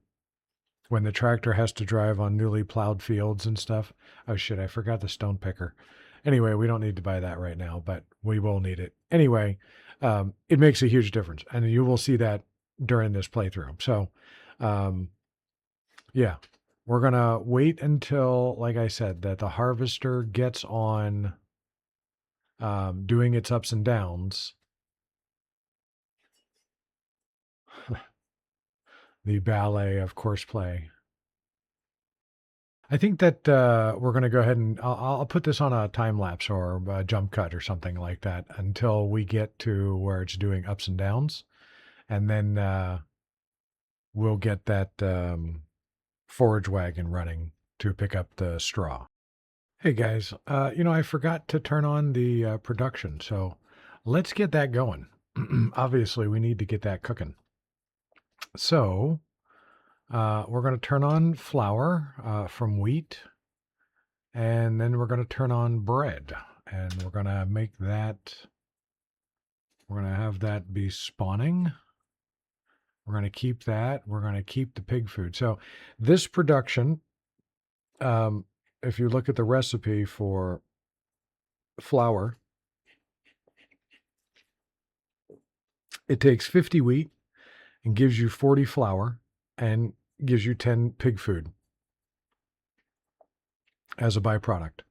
tractor has to drive on newly plowed fields and stuff. Oh shit, I forgot the stone picker. Anyway, we don't need to buy that right now, but we will need it. Anyway, it makes a huge difference, and you will see that during this playthrough. So, yeah, we're going to wait until, like I said, that the harvester gets on doing its ups and downs. The ballet of courseplay. I think that we're going to go ahead and I'll put this on a time lapse or a jump cut or something like that until we get to where it's doing ups and downs. And then we'll get that forage wagon running to pick up the straw. Hey guys, I forgot to turn on the production, so let's get that going. Obviously, we need to get that cooking. So we're going to turn on flour from wheat, and then we're going to turn on bread, and we're going to make that, we're going to have that be spawning. We're going to keep that. We're going to keep the pig food. So this production, if you look at the recipe for flour, it takes 50 wheat and gives you 40 flour and gives you 10 pig food as a byproduct.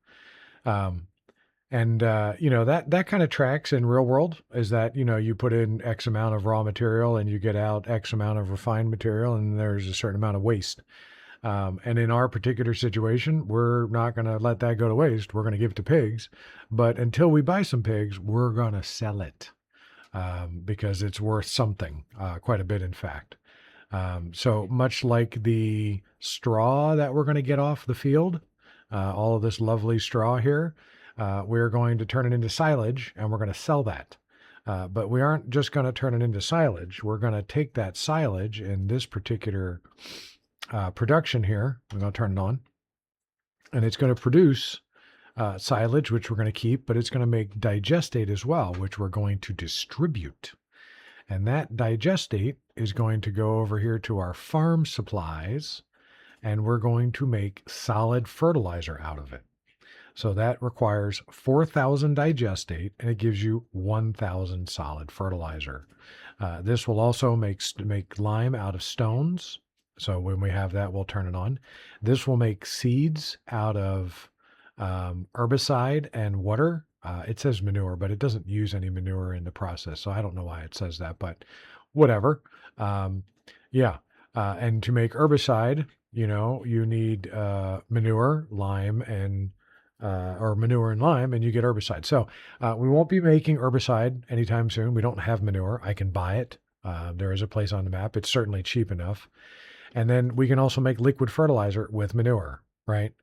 That kind of tracks in real world is that, you put in X amount of raw material and you get out X amount of refined material, and there's a certain amount of waste. And in our particular situation, we're not going to let that go to waste. We're going to give it to pigs. But until we buy some pigs, we're going to sell it because it's worth something, quite a bit, in fact. So much like the straw that we're going to get off the field, all of this lovely straw here, we're going to turn it into silage and we're going to sell that. But we aren't just going to turn it into silage. We're going to take that silage in this particular production here. We're going to turn it on, and it's going to produce silage, which we're going to keep, but it's going to make digestate as well, which we're going to distribute. And that digestate is going to go over here to our farm supplies, and we're going to make solid fertilizer out of it. So that requires 4,000 digestate, and it gives you 1,000 solid fertilizer. This will also make lime out of stones. So when we have that, we'll turn it on. This will make seeds out of herbicide and water. It says manure, but it doesn't use any manure in the process. So I don't know why it says that, but whatever. And to make herbicide, you need manure, lime, and or manure and lime, and you get herbicide. So we won't be making herbicide anytime soon. We don't have manure. I can buy it. There is a place on the map. It's certainly cheap enough. And then we can also make liquid fertilizer with manure, right?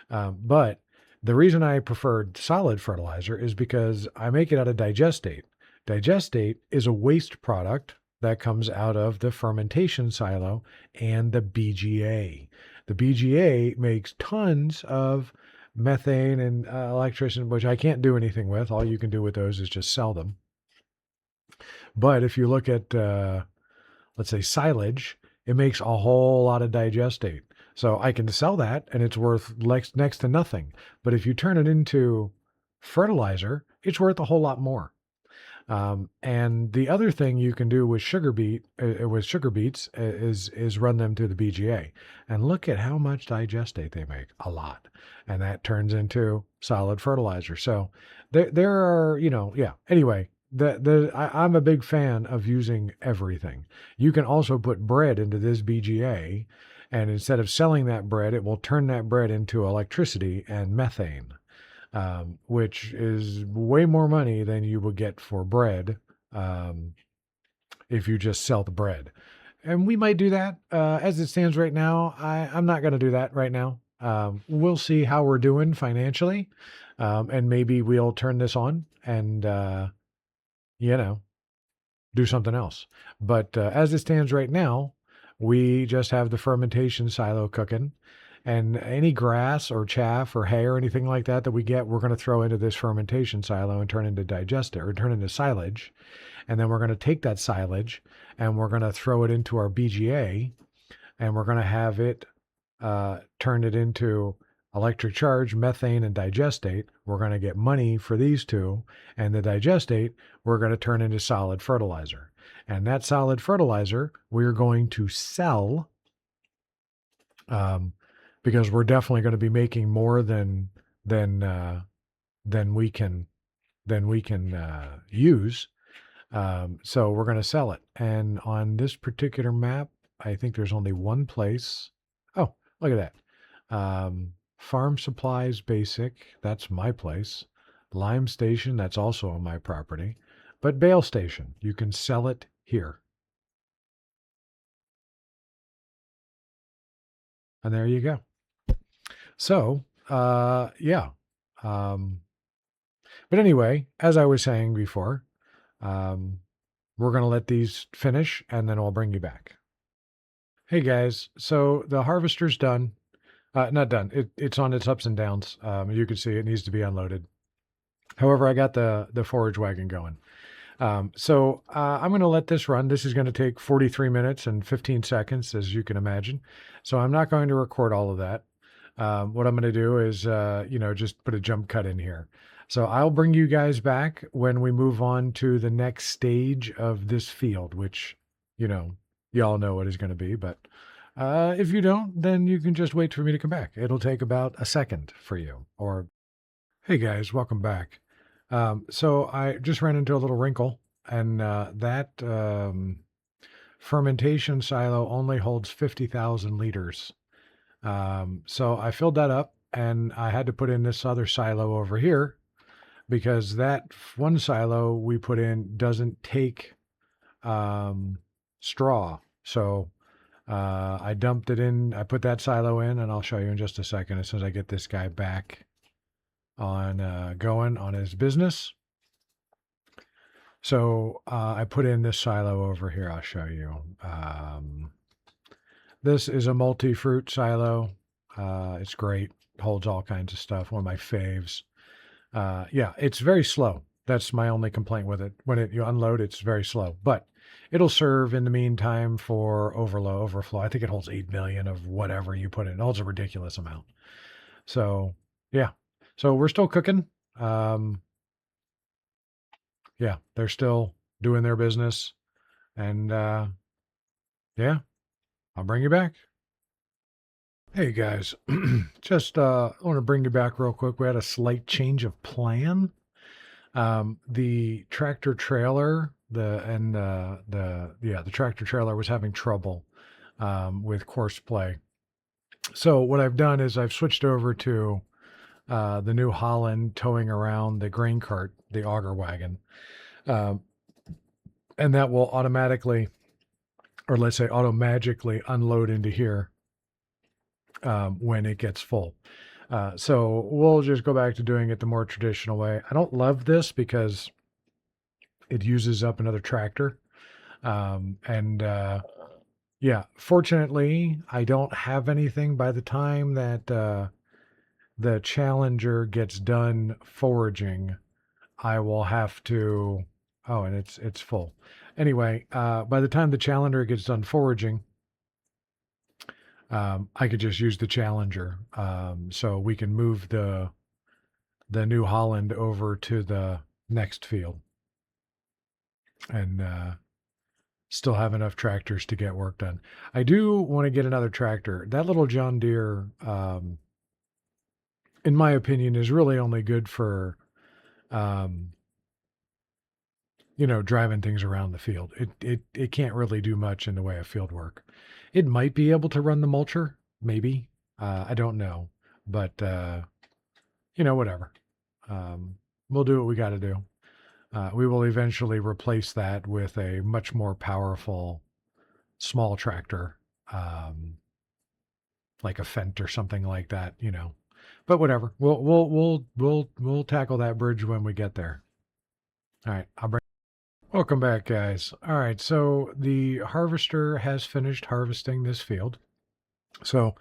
But the reason I preferred solid fertilizer is because I make it out of digestate. Digestate is a waste product that comes out of the fermentation silo and the BGA. The BGA makes tons of methane and electricity, which I can't do anything with. All you can do with those is just sell them. But if you look at, let's say, silage, it makes a whole lot of digestate. So I can sell that, and it's worth next to nothing. But if you turn it into fertilizer, it's worth a whole lot more. And the other thing you can do with sugar beets is run them through the BGA, and look at how much digestate they make, a lot, and that turns into solid fertilizer. So there are, yeah. Anyway, I'm a big fan of using everything. You can also put bread into this BGA, and instead of selling that bread, it will turn that bread into electricity and methane, which is way more money than you would get for bread, um, if you just sell the bread. And we might do that. As it stands right now, I'm not going to do that right now. We'll see how we're doing financially, and maybe we'll turn this on and, you know, do something else. But as it stands right now, we just have the fermentation silo cooking, and any grass or chaff or hay or anything like that that we get, we're going to throw into this fermentation silo and turn into digester or turn into silage. And then we're going to take that silage and we're going to throw it into our BGA, and we're going to have it turn it into electric charge, methane, and digestate. We're going to get money for these two, and the digestate we're going to turn into solid fertilizer. And that solid fertilizer we're going to sell, because we're definitely going to be making more than we can use. So we're going to sell it. And on this particular map, I think there's only one place. Oh, look at that. Farm Supplies Basic, that's my place. Lime Station, that's also on my property. But Bale Station, you can sell it here. And there you go. So, yeah. But anyway, as I was saying before, we're going to let these finish and then I'll bring you back. Hey guys, so the harvester's done. Not done. It's on its ups and downs. You can see it needs to be unloaded. However, I got the forage wagon going. So I'm going to let this run. This is going to take 43 minutes and 15 seconds, as you can imagine. So I'm not going to record all of that. What I'm going to do is, just put a jump cut in here. So I'll bring you guys back when we move on to the next stage of this field, which, y'all know what it's going to be. But if you don't, then you can just wait for me to come back. It'll take about a second for you. Or, hey guys, welcome back. So I just ran into a little wrinkle, and that fermentation silo only holds 50,000 liters. So I filled that up, and I had to put in this other silo over here because that one silo we put in doesn't take straw. So I dumped it in. I put that silo in, and I'll show you in just a second as soon as I get this guy back on going on his business. So I put in this silo over here. I'll show you. This is a multi-fruit silo. It's great. Holds all kinds of stuff. One of my faves. Yeah, it's very slow. That's my only complaint with it. When you unload, it's very slow. But it'll serve in the meantime for overflow. I think it holds 8 million of whatever you put in. It holds a ridiculous amount. So, yeah. So we're still cooking. Yeah, they're still doing their business. And yeah, I'll bring you back. Hey guys, just I want to bring you back real quick. We had a slight change of plan. The tractor trailer, the tractor trailer was having trouble with course play. So what I've done is I've switched over to the New Holland towing around the grain cart, the auger wagon. And that will automatically, or let's say auto-magically unload into here when it gets full. So we'll just go back to doing it the more traditional way. I don't love this because it uses up another tractor. Yeah, fortunately, I don't have anything by the time that the Challenger gets done foraging. I will have to, oh, and it's full. Anyway, by the time the Challenger gets done foraging, I could just use the Challenger. So we can move the New Holland over to the next field. and still have enough tractors to get work done. I do want to get another tractor. That little John Deere, in my opinion, is really only good for, um, driving things around the field. It can't really do much in the way of field work. It might be able to run the mulcher, maybe. I don't know, but whatever. Um, we'll do what we got to do. We will eventually replace that with a much more powerful small tractor, like a Fendt or something like that. But whatever. We'll tackle that bridge when we get there. All right, I'll bring. Welcome back, guys. All right, so the harvester has finished harvesting this field. So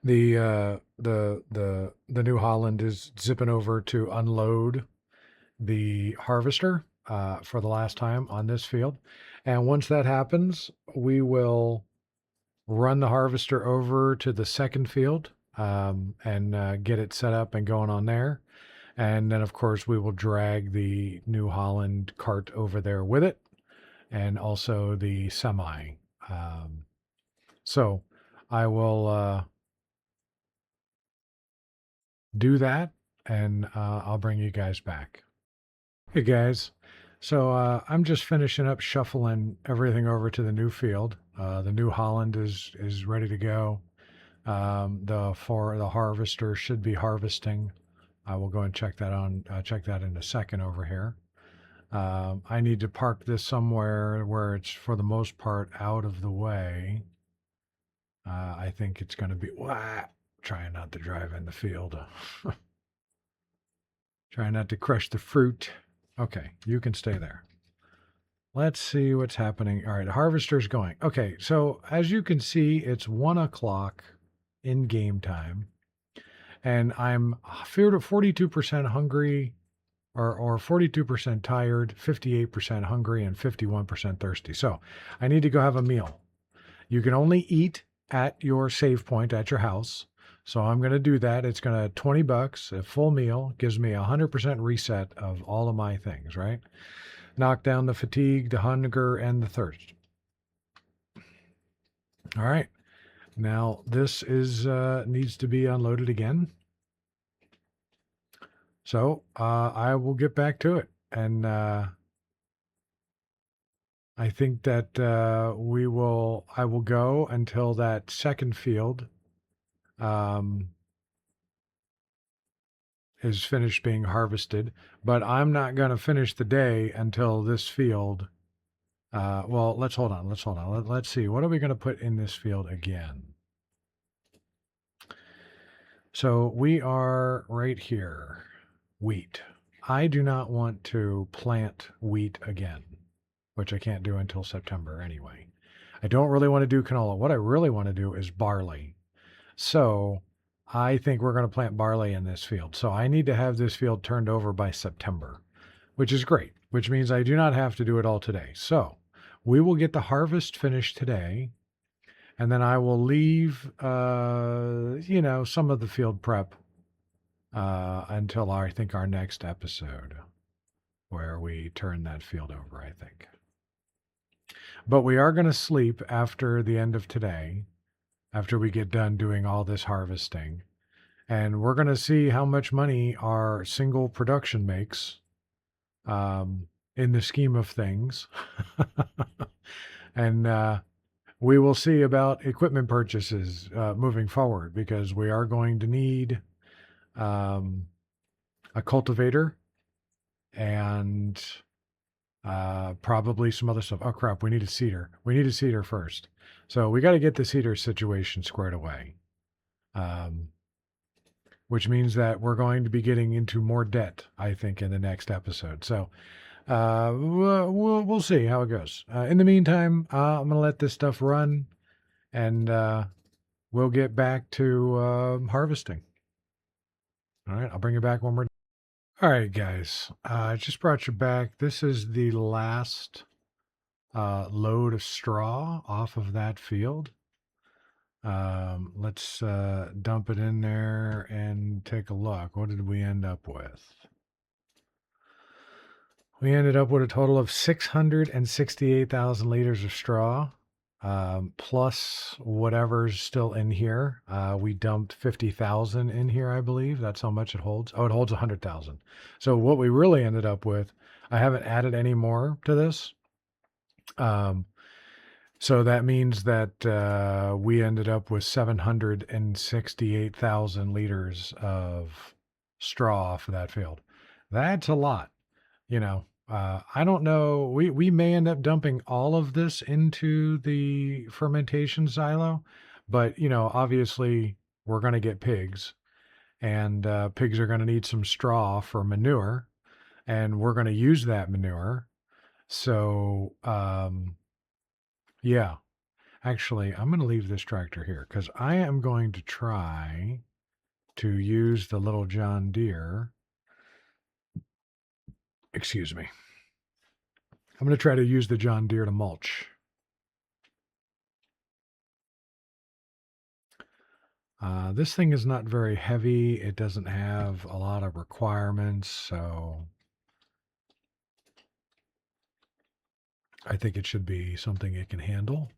the New Holland is zipping over to unload the harvester for the last time on this field. And once that happens, we will run the harvester over to the second field and get it set up and going on there. And then, of course, we will drag the New Holland cart over there with it and also the semi. So I will do that and I'll bring you guys back. Hey guys, so I'm just finishing up shuffling everything over to the new field. The New Holland is ready to go. The harvester should be harvesting. I will go and check that in a second over here. I need to park this somewhere where it's for the most part out of the way. I think it's going to be trying not to drive in the field. Trying not to crush the fruit. Okay, you can stay there. Let's see what's happening. All right, harvester's going. Okay, so as you can see, it's 1 o'clock in game time, and I'm 42% hungry, or 42% tired, 58% hungry, and 51% thirsty. So I need to go have a meal. You can only eat at your save point at your house. So I'm going to do that. It's going to $20, a full meal, gives me 100% reset of all of my things, right? Knock down the fatigue, the hunger, and the thirst. All right. Now this is needs to be unloaded again. So I will get back to it. And I think that I will go until that second field is finished being harvested, but I'm not going to finish the day until this field. Well, let's hold on. Let's see. What are we going to put in this field again? So we are right here. Wheat. I do not want to plant wheat again, which I can't do until September anyway. I don't really want to do canola. What I really want to do is barley. So I think we're going to plant barley in this field. So I need to have this field turned over by September, which is great, which means I do not have to do it all today. So we will get the harvest finished today, and then I will leave, some of the field prep until I think our next episode, where we turn that field over, I think. But we are going to sleep after the end of today, after we get done doing all this harvesting. And we're going to see how much money our single production makes in the scheme of things. And we will see about equipment purchases moving forward, because we are going to need a cultivator and probably some other stuff. Oh, crap. We need a seeder. We need a seeder first. So we got to get the seeder situation squared away, which means that we're going to be getting into more debt, I think, in the next episode. So we'll see how it goes. In the meantime, I'm going to let this stuff run, and we'll get back to harvesting. All right, I'll bring you back when we're done. All right, guys, I just brought you back. This is the last load of straw off of that field. Let's dump it in there and take a look. What did we end up with? We ended up with a total of 668,000 liters of straw, plus whatever's still in here. We dumped 50,000 in here, I believe. That's how much it holds. Oh, it holds 100,000. So what we really ended up with, I haven't added any more to this. So that means that we ended up with 768,000 liters of straw for that field. That's a lot, you know. I don't know. We may end up dumping all of this into the fermentation silo, but obviously we're going to get pigs, and pigs are going to need some straw for manure, and we're going to use that manure. So, yeah. Actually, I'm going to leave this tractor here because I am going to try to use the little John Deere. Excuse me. I'm going to try to use the John Deere to mulch. This thing is not very heavy. It doesn't have a lot of requirements, so I think it should be something it can handle.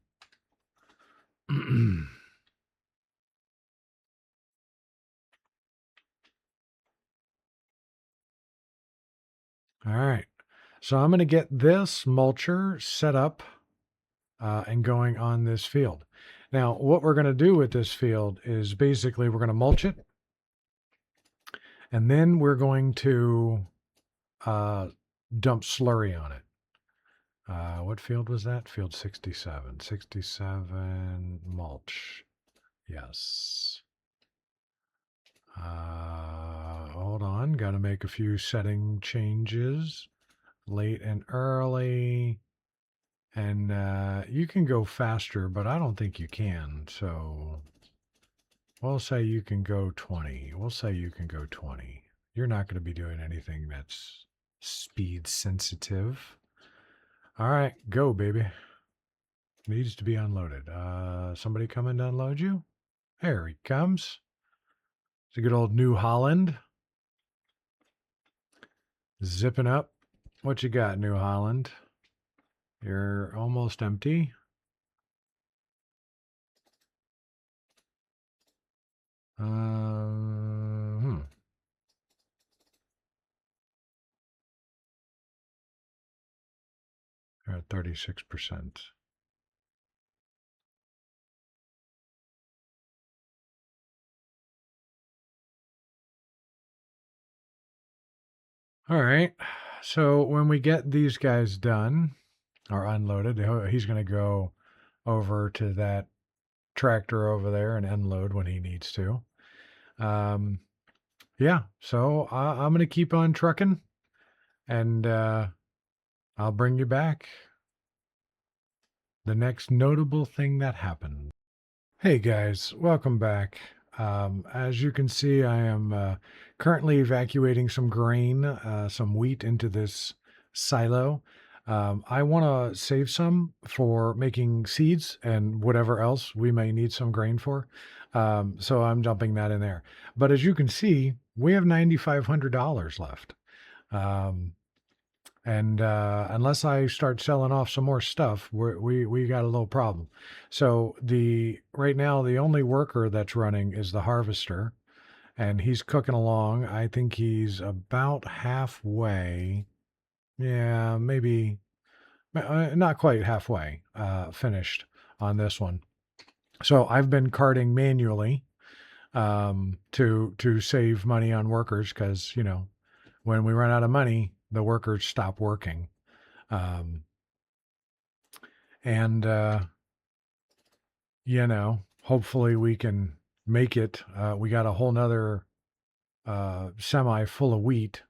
All right. So I'm going to get this mulcher set up and going on this field. Now, what we're going to do with this field is basically we're going to mulch it, and then we're going to dump slurry on it. What field was that? Field 67. 67 mulch. Yes. Hold on. Got to make a few setting changes. Late and early. And you can go faster, but I don't think you can. So we'll say you can go 20. We'll say you can go 20. You're not going to be doing anything that's speed sensitive. All right, go, baby. Needs to be unloaded. Somebody coming to unload you? There he comes. It's a good old New Holland. Zipping up. What you got, New Holland? You're almost empty. You're at 36%. All right. So when we get these guys done or unloaded, he's going to go over to that tractor over there and unload when he needs to. Yeah. So I'm going to keep on trucking, and I'll bring you back the next notable thing that happened. Hey guys, welcome back. As you can see, I am currently evacuating some grain, some wheat into this silo. I want to save some for making seeds and whatever else we may need some grain for. So I'm dumping that in there. But as you can see, we have $9,500 left. And unless I start selling off some more stuff, we got a little problem. So right now the only worker that's running is the harvester, and he's cooking along. I think he's about halfway. Yeah, maybe not quite halfway finished on this one. So I've been carting manually to save money on workers because when we run out of money, the workers stop working. And hopefully we can make it. We got a whole nother semi full of wheat.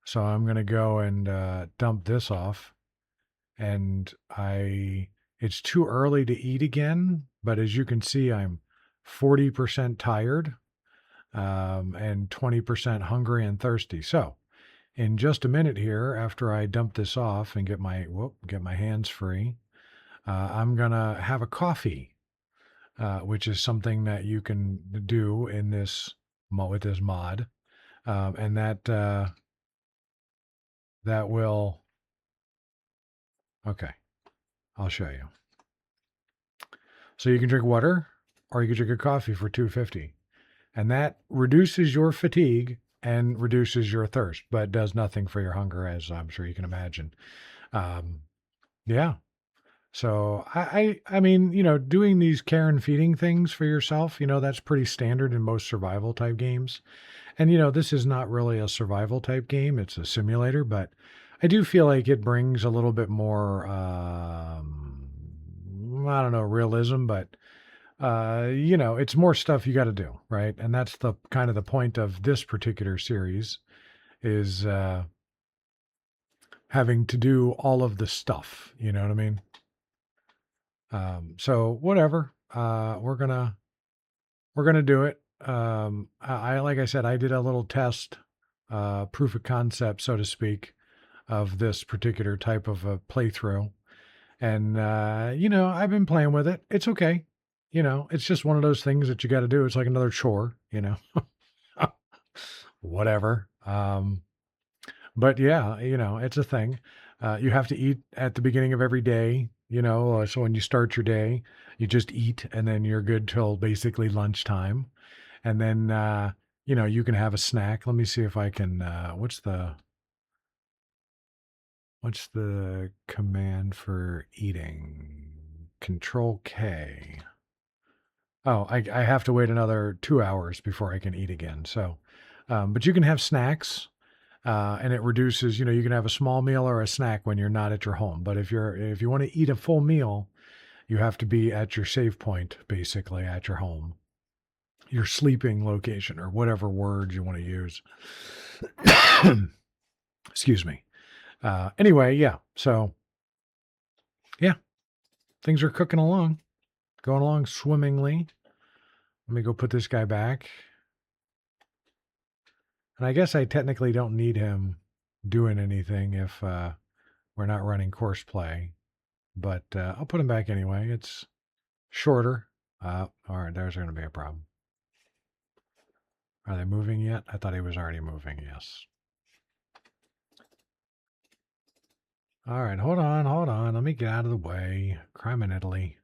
So I'm going to go and dump this off. And it's too early to eat again. But as you can see, I'm 40% tired and 20% hungry and thirsty. So in just a minute here, after I dump this off and get my hands free, I'm gonna have a coffee, which is something that you can do in this with this mod, and that will Okay, I'll show you. So you can drink water or you can drink a coffee for 250. And that reduces your fatigue and reduces your thirst, but does nothing for your hunger, as I'm sure you can imagine. Um, yeah. So I mean, doing these care and feeding things for yourself, that's pretty standard in most survival type games. And this is not really a survival type game; it's a simulator. But I do feel like it brings a little bit more, I don't know, realism. But it's more stuff you got to do, right? And that's the kind of the point of this particular series is having to do all of the stuff. You know what I mean? So whatever. We're gonna do it. I like I said, I did a little test, proof of concept, so to speak, of this particular type of a playthrough, and I've been playing with it. It's okay. It's just one of those things that you got to do. It's like another chore. Whatever. But yeah, it's a thing. You have to eat at the beginning of every day, so when you start your day, you just eat and then you're good till basically lunchtime. And then, you can have a snack. Let me see if I can, what's the command for eating? Control K. Oh, I have to wait another 2 hours before I can eat again. So, but you can have snacks. And it reduces, you can have a small meal or a snack when you're not at your home. But if you want to eat a full meal, you have to be at your save point, basically at your home, your sleeping location, or whatever words you want to use. Excuse me. Anyway, yeah. So, yeah, things are cooking along, going along swimmingly. Let me go put this guy back. And I guess I technically don't need him doing anything if we're not running course play. But I'll put him back anyway. It's shorter. All right, there's going to be a problem. Are they moving yet? I thought he was already moving, yes. All right, hold on. Let me get out of the way. Crime in Italy.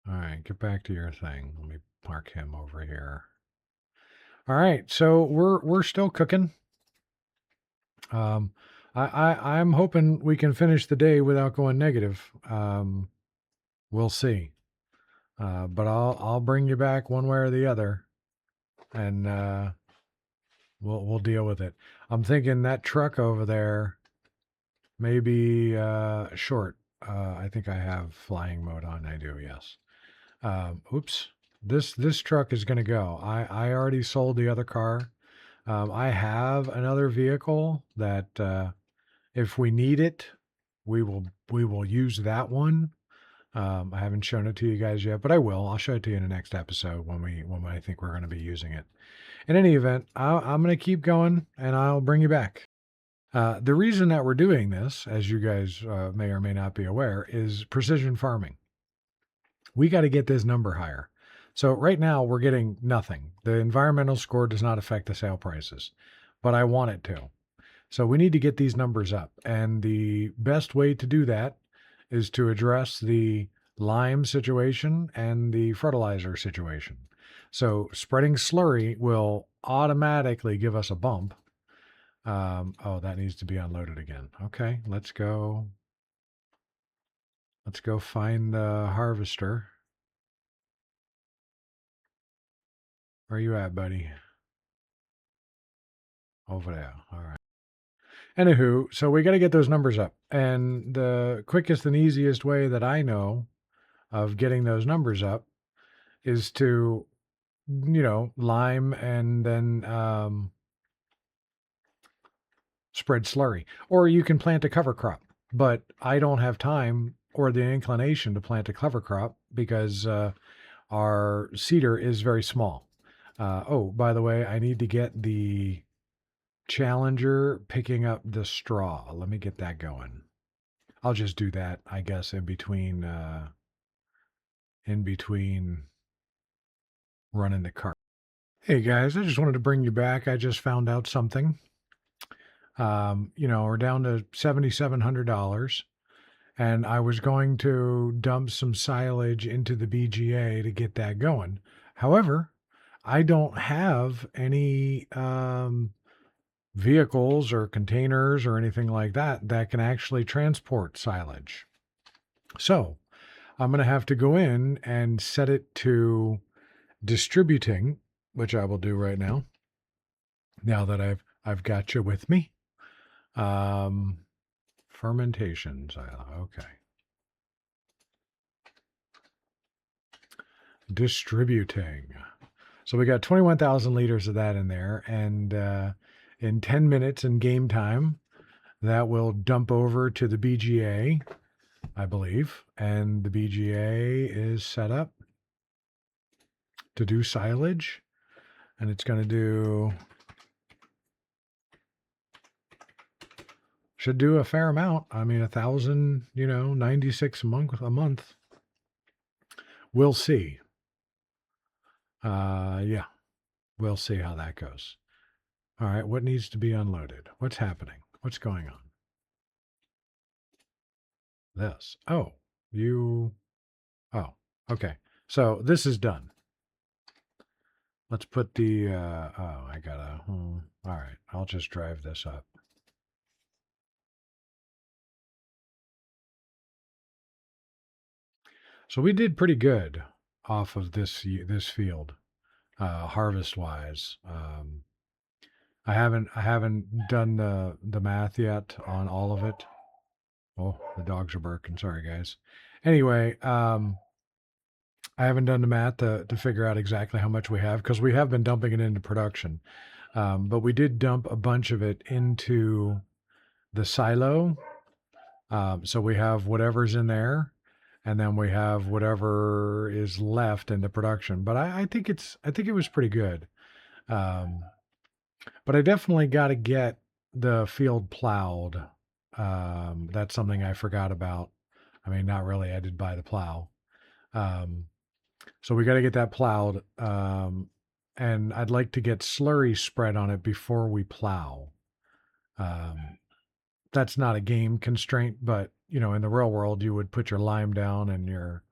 All right, get back to your thing. Let me park him over here. All right, so we're still cooking. I'm hoping we can finish the day without going negative. We'll see. But I'll bring you back one way or the other, and we'll deal with it. I'm thinking that truck over there may be short. I think I have flying mode on. I do, yes. Oops. This truck is going to go. I already sold the other car. I have another vehicle that if we need it, we will use that one. I haven't shown it to you guys yet, but I will. I'll show it to you in the next episode when I think we're going to be using it. In any event, I'm going to keep going, and I'll bring you back. The reason that we're doing this, as you guys may or may not be aware, is precision farming. We got to get this number higher. So right now we're getting nothing. The environmental score does not affect the sale prices, but I want it to. So we need to get these numbers up. And the best way to do that is to address the lime situation and the fertilizer situation. So spreading slurry will automatically give us a bump. Oh, that needs to be unloaded again. Okay, let's go. Let's go find the harvester. Where are you at, buddy? Over there. All right. Anywho, so we got to get those numbers up. And the quickest and easiest way that I know of getting those numbers up is to, lime and then spread slurry. Or you can plant a cover crop. But I don't have time or the inclination to plant a cover crop because our cedar is very small. Oh, by the way, I need to get the Challenger picking up the straw. Let me get that going. I'll just do that, I guess, in between running the cart. Hey guys, I just wanted to bring you back. I just found out something. We're down to $7,700. And I was going to dump some silage into the BGA to get that going. However, I don't have any vehicles or containers or anything like that that can actually transport silage. So I'm going to have to go in and set it to distributing, which I will do right now. Now that I've got you with me. Fermentation silo. Okay. Distributing. So we got 21,000 liters of that in there, and in 10 minutes in game time, that will dump over to the BGA, I believe, and the BGA is set up to do silage, and it's going to should do a fair amount. I mean, 1,000, 96 a month. We'll see. Yeah, we'll see how that goes. All right, what needs to be unloaded? What's happening? What's going on? This. Oh, okay. So this is done. Let's put the, I gotta, all right, I'll just drive this up. So we did pretty good off of this field, harvest wise. I haven't done the math yet on all of it. Oh, the dogs are barking. Sorry, guys. Anyway, I haven't done the math to figure out exactly how much we have because we have been dumping it into production. But we did dump a bunch of it into the silo. So we have whatever's in there, and then we have whatever is left in the production. But I think it was pretty good. But I definitely got to get the field plowed. That's something I forgot about. I mean, not really. I did buy the plow. So we got to get that plowed. And I'd like to get slurry spread on it before we plow. That's not a game constraint, but in the real world, you would put your lime down and your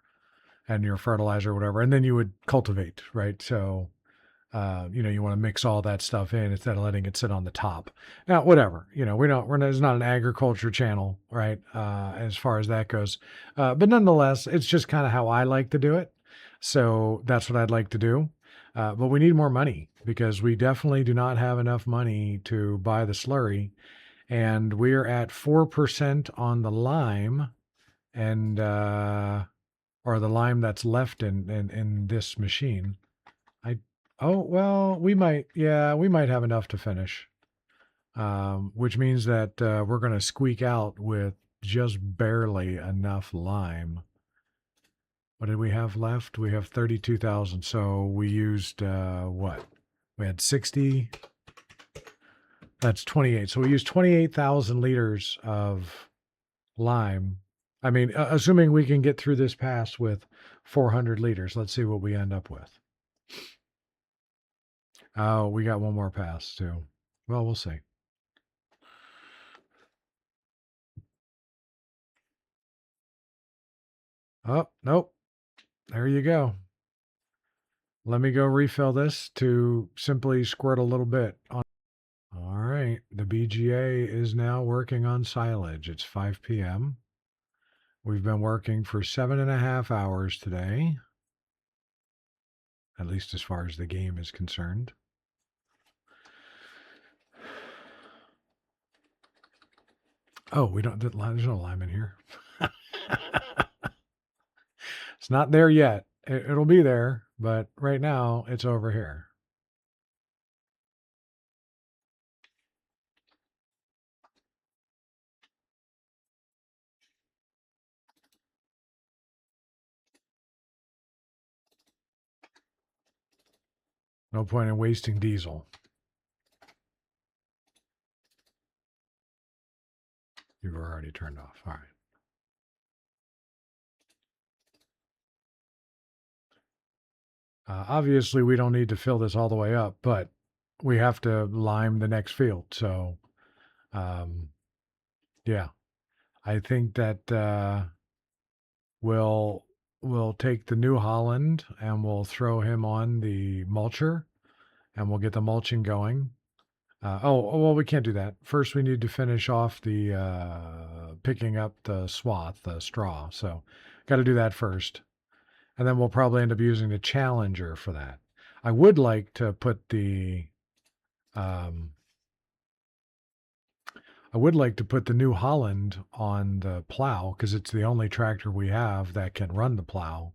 fertilizer, or whatever, and then you would cultivate, right? So, you want to mix all that stuff in instead of letting it sit on the top. Now, whatever, it's not an agriculture channel, right? As far as that goes, but nonetheless, it's just kind of how I like to do it. So that's what I'd like to do. But we need more money because we definitely do not have enough money to buy the slurry. And we're at 4% on the lime and, or the lime that's left in this machine. We might have enough to finish. Which means that, we're going to squeak out with just barely enough lime. What did we have left? We have 32,000. So we used, what? We had 60. That's 28. So we used 28,000 liters of lime. I mean, assuming we can get through this pass with 400 liters, let's see what we end up with. Oh, we got one more pass too. Well, we'll see. Oh, nope. There you go. Let me go refill this to simply squirt a little bit on. All right. The BGA is now working on silage. It's 5 p.m. We've been working for 7.5 hours today, at least as far as the game is concerned. Oh, there's no lime in here. It's not there yet. It'll be there, but right now it's over here. No point in wasting diesel. You've already turned off. All right. Obviously, we don't need to fill this all the way up, but we have to lime the next field. So Um, yeah, I think that we'll take the New Holland and we'll throw him on the mulcher and we'll get the mulching going. Well, we can't do that. First, we need to finish off the picking up the swath, the straw. So, got to do that first, and then we'll probably end up using the Challenger for that. I would like to put the um, I would like to put the New Holland on the plow because it's the only tractor we have that can run the plow.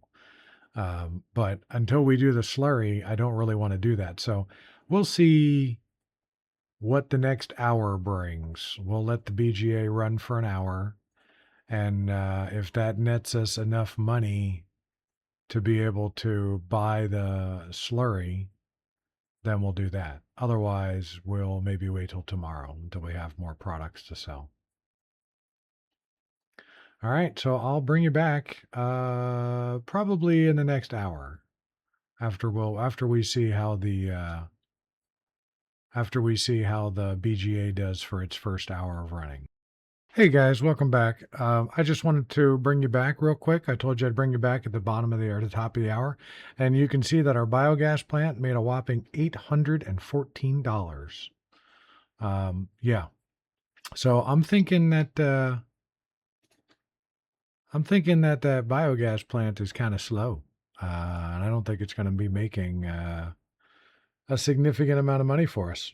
But until we do the slurry, I don't really want to do that. So we'll see what the next hour brings. We'll let the BGA run for an hour. And if that nets us enough money to be able to buy the slurry, then we'll do that. Otherwise, we'll maybe wait till tomorrow until we have more products to sell. All right, so I'll bring you back probably in the next hour after we see how the BGA does for its first hour of running. Hey guys, welcome back. I just wanted to bring you back real quick. I told you I'd bring you back at the bottom of the or the top of the hour, and you can see that our biogas plant made a whopping $814. Yeah, so I'm thinking that that biogas plant is kind of slow, and I don't think it's going to be making a significant amount of money for us.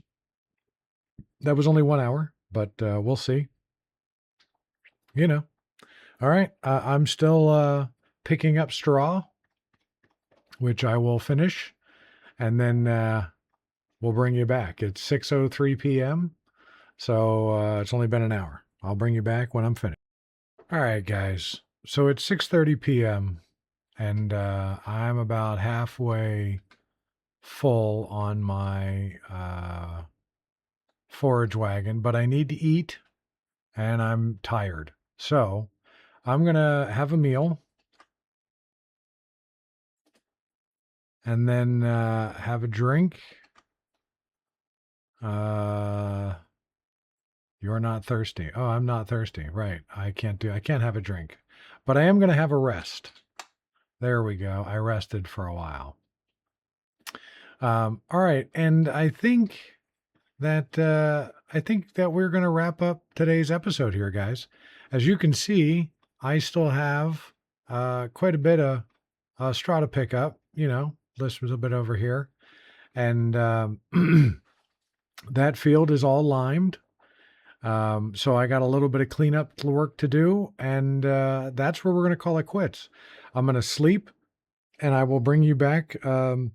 That was only 1 hour, but we'll see. You know. All right. I'm still picking up straw, which I will finish, and then we'll bring you back. It's 6:03 p.m., so it's only been an hour. I'll bring you back when I'm finished. All right, guys. So it's 6:30 p.m., and I'm about halfway full on my forage wagon, but I need to eat, and I'm tired. So I'm going to have a meal and then have a drink. You're not thirsty. Oh, I'm not thirsty. Right. I can't have a drink, but I am going to have a rest. There we go. I rested for a while. All right. And I think that we're going to wrap up today's episode here, guys. As you can see, I still have quite a bit of straw to pick up. This was a bit over here, and that field is all limed. So I got a little bit of cleanup work to do, and that's where we're going to call it quits. I'm going to sleep, and I will bring you back. Well,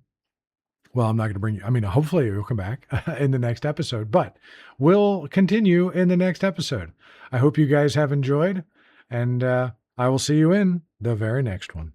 I'm not going to bring you, hopefully you'll come back in the next episode, but we'll continue in the next episode. I hope you guys have enjoyed, and I will see you in the very next one.